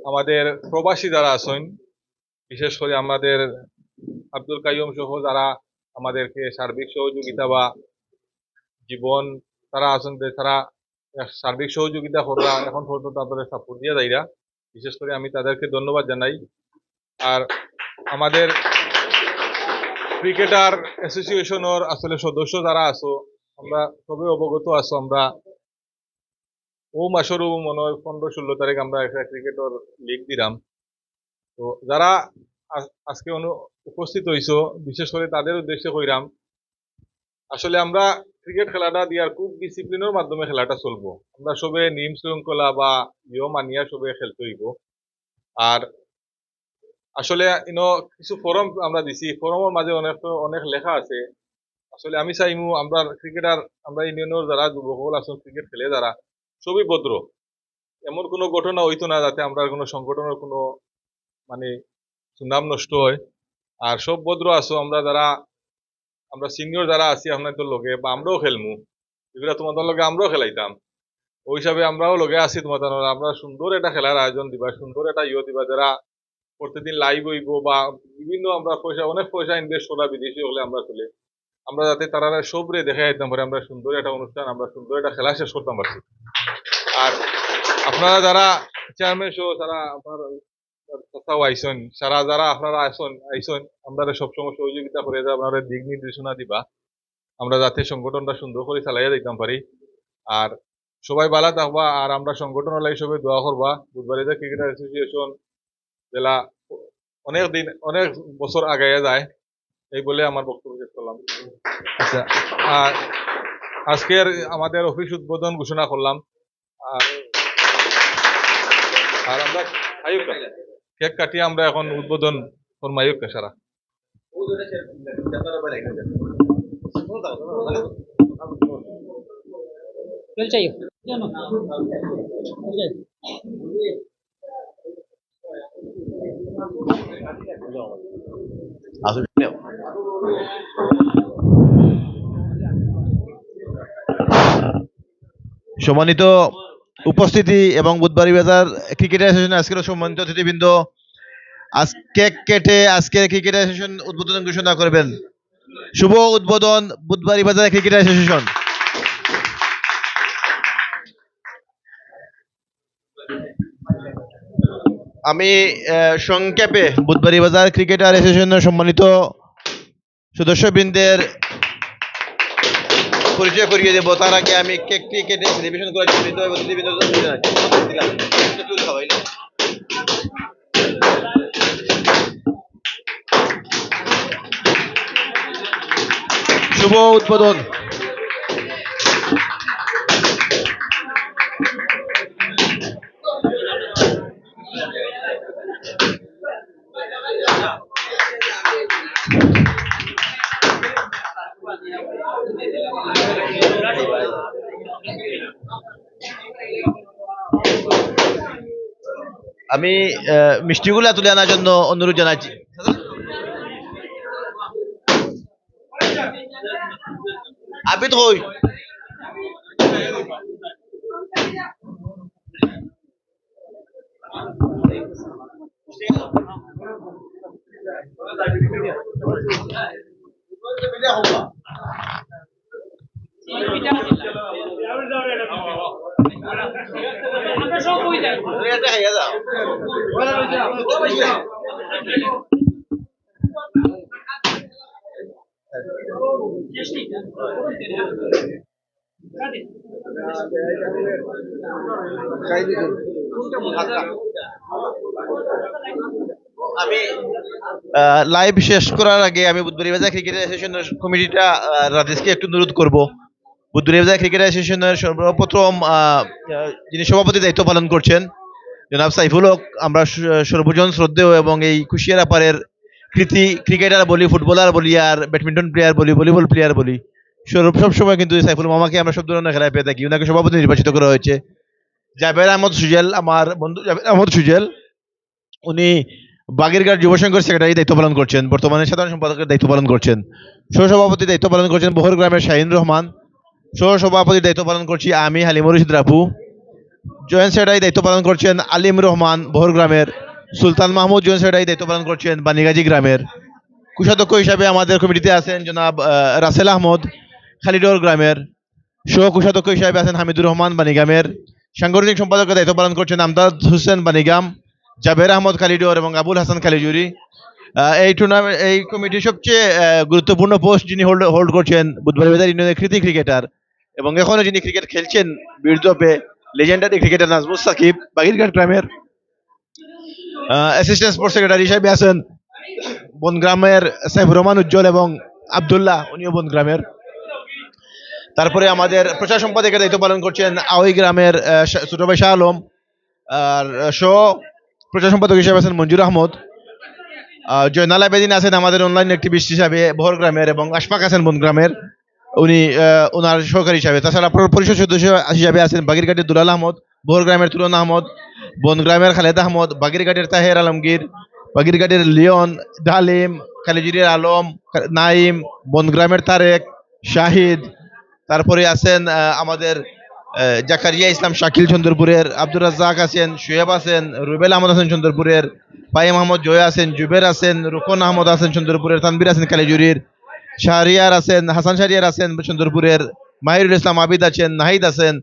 আমাদের প্রবাসী যারা আছেন বিশেষ করে আমাদের আব্দুল কাইয়ুম সহ যারা আমাদেরকে সার্বিক সহযোগিতা বা জীবন তারা আছেন তারা সার্বিক সহযোগিতা করা এখন পর্যন্ত আপনাদের সাপোর্ট দিয়ে যাইরা বিশেষ করে আমি তাদেরকে ধন্যবাদ জানাই। আর আমাদের ক্রিকেটার অ্যাসোসিয়েশনের আসলে সদস্য যারা আছো আমরা সবে অবগত আছো আমরা ও মাসেরও মনে হয় 15-16 তারিখ আমরা একটা ক্রিকেটের লিগ দিলাম। তো যারা আজকে উপস্থিত হইছো বিশেষ করে তাদের উদ্দেশ্যে কইরাম আসলে আমরা ক্রিকেট খেলাটা দিয়ার খুব ডিসিপ্লিনের মাধ্যমে খেলাটা চলবো। আমরা সবে নিয়ম শৃঙ্খলা বা নিয়ম মানিয়া সবে খেলতে হইব। আর আসলে কিছু ফরম আমরা দিছি, ফরমের মাঝে অনেক লেখা আছে। আসলে আমি চাইমু আমরা ক্রিকেটার, আমরা ইউনিয়নের যারা যুবকল আছেন ক্রিকেট খেলে যারা, সবই ভদ্র। এমন কোনো ঘটনা হইতো না যাতে আমরা কোনো সংগঠনের কোনো মানে সুনাম নষ্ট হয়। আর সব ভদ্র আছো, আমরা সিনিয়র যারা আছি আপনাদের লগে, বা আমরাও খেলমু, এগুলা তোমাদের লগে আমরাও খেলাইতাম। ওই হিসাবে আমরাও লগে আছি তোমাদের, আমরা সুন্দর একটা খেলার আয়োজন দিবা, সুন্দর একটা দিবা, যারা প্রতিদিন লাইভ হইব বা বিভিন্ন আমরা অনেক পয়সা ইনভেস্ট করা বিদেশি হলে আমরা চলে, আমরা যাতে তারা সবরে দেখা যেতাম পারে, আমরা সুন্দর একটা অনুষ্ঠান, আমরা সুন্দর একটা খেলা শেষ করতাম পারছি। আর আপনারা যারা চেয়ারম্যান সহ যারা আপনার কোথাও আইসন, সারা যারা আপনারা আইসন আমরা সবসময় সহযোগিতা করে আপনারা দিক নির্দেশনা দিবা, আমরা যাতে সংগঠনটা সুন্দর করে চালাইয়া দিতাম পারি। আর সবাই ভালো থাকবা, আর আমরা সংগঠন হলে সবাই দোয়া করবা। বুধবাড়িয়া ক্রিকেট অ্যাসোসিয়েশন জেলা অনেক বছর আগাইয়া যায়, এই বলে আমার বক্তব্য শেষ করলাম। আচ্ছা, আর আজকের আমাদের অফিস উদ্বোধন ঘোষণা করলাম। আর আমরা কেক কাটিয়ে আমরা এখন উদ্বোধন ফরমাইক সারা। সম্মানিত উপস্থিতি এবং বুধবাড়ি বাজার ক্রিকেট অ্যাসোসিয়েশন আজকের সম্মানিত অতিথিবৃন্দ, কেক কেটে আজকের ক্রিকেট অ্যাসোসিয়েশন উদ্বোধন ঘোষণা করবেন। শুভ উদ্বোধন বুধবাড়ি বাজার ক্রিকেট অ্যাসোসিয়েশন। আমি সংক্ষেপে বুধবাড়ি বাজার ক্রিকেটার অ্যাসোসিয়েশনের সম্মানিত সদস্যবৃন্দের পরিচয় করিয়ে দেবো। তার আগে আমি কেকটি কেটে সেলিব্রেশন করার জন্য শুভ উদ্বোধন। আমি মিষ্টিগুলা তুলে আনার জন্য অনুরোধ জানাচ্ছি। আবিদ কই? আমি লাইভ শেষ করার আগে আমি বুধবাড়ি বাজার ক্রিকেট অ্যাসোসিয়েশনের কমিটিটা রাজেশকে একটু অনুরোধ করব। বুধবাড়ি বাজার ক্রিকেট অ্যাসোসিয়েশনের সর্বপ্রথম যিনি সভাপতি দায়িত্ব পালন করছেন জনাব সাইফুল হক, আমরা সর্বজন শ্রদ্ধেয় এবং এই কুশিয়ারা পাড়ের কৃতি ক্রিকেটার বলি, ফুটবলার বলি, আর ব্যাডমিন্টন প্লেয়ার বলি, ভলিবল প্লেয়ার বলি, সবসময় কিন্তু সাইফুল মামাকে আমরা সব ধরনের খেলায় পেয়ে থাকি। ওনাকে সভাপতি নির্বাচিত করা হয়েছে। জাবের আহমদ সুজেল, আমার বন্ধু জাবের আহমদ সুজেল, উনি বাগেরঘাট যুব সংঘের সেক্রেটারি দায়িত্ব পালন করছেন, বর্তমানে সাধারণ সম্পাদকের দায়িত্ব পালন করছেন। সহসভাপতি দায়িত্ব পালন করছেন বহর গ্রামের শাহিন রহমান। সহসভাপতির দায়িত্ব পালন করছি আমি হালিমুর রশিদ রাপু। জয়েন্ট সেক্রেটারি দায়িত্ব পালন করছেন আলিম রহমান বহর গ্রামের। সুলতান মাহমুদ জয়েন্ট সেক্রেটারি দায়িত্ব পালন করছেন বানিগাজী গ্রামের। কোষাধ্যক্ষ হিসাবে আমাদের কমিটিতে আছেন জনাব রাসেল আহমদ খালিডোর গ্রামের। সহ কোষাধ্যক্ষ হিসাবে আছেন হামিদুর রহমান বানিগামের। সাংগঠনিক সম্পাদকের দায়িত্ব পালন করছেন আমদাদ হোসেন বানিগাম, জাবের আহমদ খালিডোর এবং আবুল হাসান খালিজুরি। এই কমিটির সবচেয়ে গুরুত্বপূর্ণ পোস্ট যিনি হোল্ড করছেন বুধবাড়ি বাজার ইউনিয়নের কৃতি ক্রিকেটার এবং এখনো যিনি ক্রিকেট খেলছেন বীরদপে লেজেন্ডারি ক্রিকেটার নাজমুস সাকিব বাগিরঘাট গ্রামের। অ্যাসিস্ট্যান্ট স্পোর্টস সেক্রেটারি হিসাবে আছেন বনগ্রামের সাইফুর রহমান উজ্জ্বল এবং আবদুল্লাহ, উনিও বনগ্রামের। তারপরে আমাদের প্রচার সম্পাদকের দায়িত্ব পালন করছেন আওই গ্রামের ছোট ভাই শাহ আলম। আর প্রচার সম্পাদক হিসেবে আছেন মঞ্জুর আহমদ, জয়নাল আবেদিন আছেন আমাদের অনলাইন অ্যাক্টিভিস্ট হিসাবে বহরগ্রামের, এবং আশফাক আছেন বনগ্রামের, উনি ওনার সহকারী হিসাবে। তাছাড়া পরিষদ সদস্য হিসাবে আছেন বাগিরঘাটের দুলাল আহমদ, বহরগ্রামের তুরন আহমদ, বনগ্রামের খালেদ আহমদ, বাগিরঘাটের তাহের আলমগীর, বাগিরঘাটের লিওন, ডালিম, খালিজুরির আলম, নাইম, বনগ্রামের তারেক, শাহিদ, তারপরে আছেন আমাদের জাকারিয়া ইসলাম শাকিল চন্দ্রপুরের, আব্দুর রাজ্জাক আছেন, শুয়েব আছেন, রুবেল আহমদ আছেন চন্দ্রপুরের, পাইম আহমদ জয় আছেন, জুবের আছেন, রুকন আহমদ আছেন চন্দ্রপুরের, তানবির আছেন কালিজুরির, শাহরিয়ার আছেন, হাসান শাহরিয়ার আছেন চন্দ্রপুরের, মাহিরুল ইসলাম আবিদ আছেন, নাহিদ আছেন,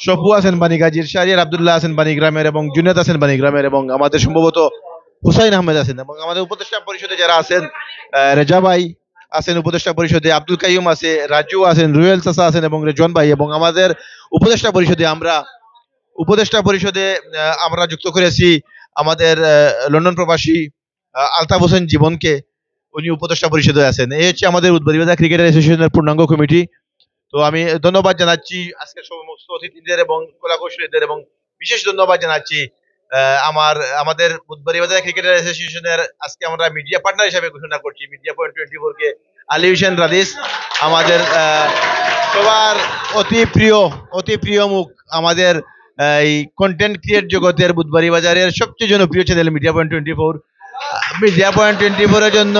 শফু আছেন বাণীগাজীর, শাহরিয়ার আব্দুল্লাহ আছেন বাণীগ্রামের, এবং জুনেদ আছেন বাণীগ্রামের, এবং আমাদের সম্ভবত হুসাইন আহমেদ আছেন, এবং আমাদের উপদেষ্টা পরিষদে যারা আছেন রেজা ভাই আছেন উপদেষ্টা পরিষদে, আব্দুল কাইয়ুম আছে, রাজু আছেন, রুয়েল চাচা আছেন, এবং রেজওয়ান ভাই। এবং আমাদের উপদেষ্টা পরিষদে আমরা যুক্ত করেছি আমাদের লন্ডন প্রবাসী আলতাফ হোসেন জীবনকে, উনি উপদেষ্টা পরিষদে আছেন। এই হচ্ছে আমাদের উদ্বারিবাজার ক্রিকেটার অ্যাসোসিয়েশনের পূর্ণাঙ্গ কমিটি। তো আমি ধন্যবাদ জানাচ্ছি আজকের সমস্ত অতিথিদের এবং কলাকৌশলীদের, এবং বিশেষ ধন্যবাদ জানাচ্ছি আমাদের বুধবাড়িবাজার ক্রিকেটার অ্যাসোসিয়েশনের আজকে আমরা মিডিয়া পার্টনার হিসেবে ঘোষণা করছি মিডিয়া পয়েন্ট 24 কে আলী হোসেন রাদিস, আমাদের সবার অতি প্রিয় মুখ, আমাদের এই কন্টেন্ট ক্রিয়েট জগতের বুধবাড়িবাজারের সবচেয়ে জনপ্রিয় channel media point 24। Media point 24 এর জন্য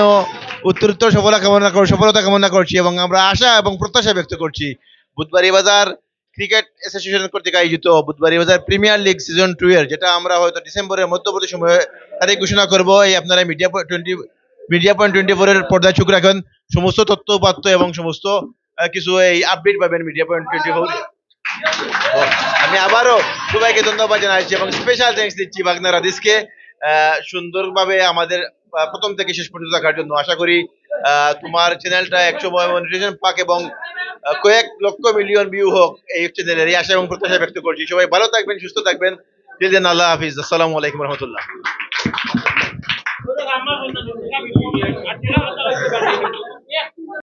উত্তরোত্তর সফলতা কামনা করছি, এবং আমরা আশা এবং প্রত্যাশা ব্যক্ত করছি বুধবাড়িবাজার ক্রিকেট অ্যাসোসিয়েশন কর্তৃক আয়োজিত বুধবাড়িবাজার প্রিমিয়ার লিগ সিজন 2 এর, যেটা আমরা হয়তো ডিসেম্বরের মধ্যবর্তী সময়ে তারিখ ঘোষণা করব, এই আপনারা মিডিয়া পয়েন্ট 24 এর পর্দায় চোখ রাখেন। সমস্ত তথ্য উপাত্ত এবং সমস্ত কিছু এই আপডেট পাবেন মিডিয়া পয়েন্ট 24। আমি আবারও সবাইকে ধন্যবাদ জানাচ্ছি এবং স্পেশাল থ্যাঙ্কস দিচ্ছি বাগনা রাদিসকে সুন্দরভাবে আমাদের প্রথম থেকে শেষ পর্যন্ত দেখার জন্য। আশা করি তোমার চ্যানেলটা 100 মনিটাইজেশন পাক এবং কয়েক লক্ষ মিলিয়ন ভিউ হোক এই চ্যানেলের, এই আশা এবং প্রত্যাশা ব্যক্ত করছি। সবাই ভালো থাকবেন, সুস্থ থাকবেন। আল্লাহ হাফিজ। আসসালামু আলাইকুম রহমতুল্লাহ।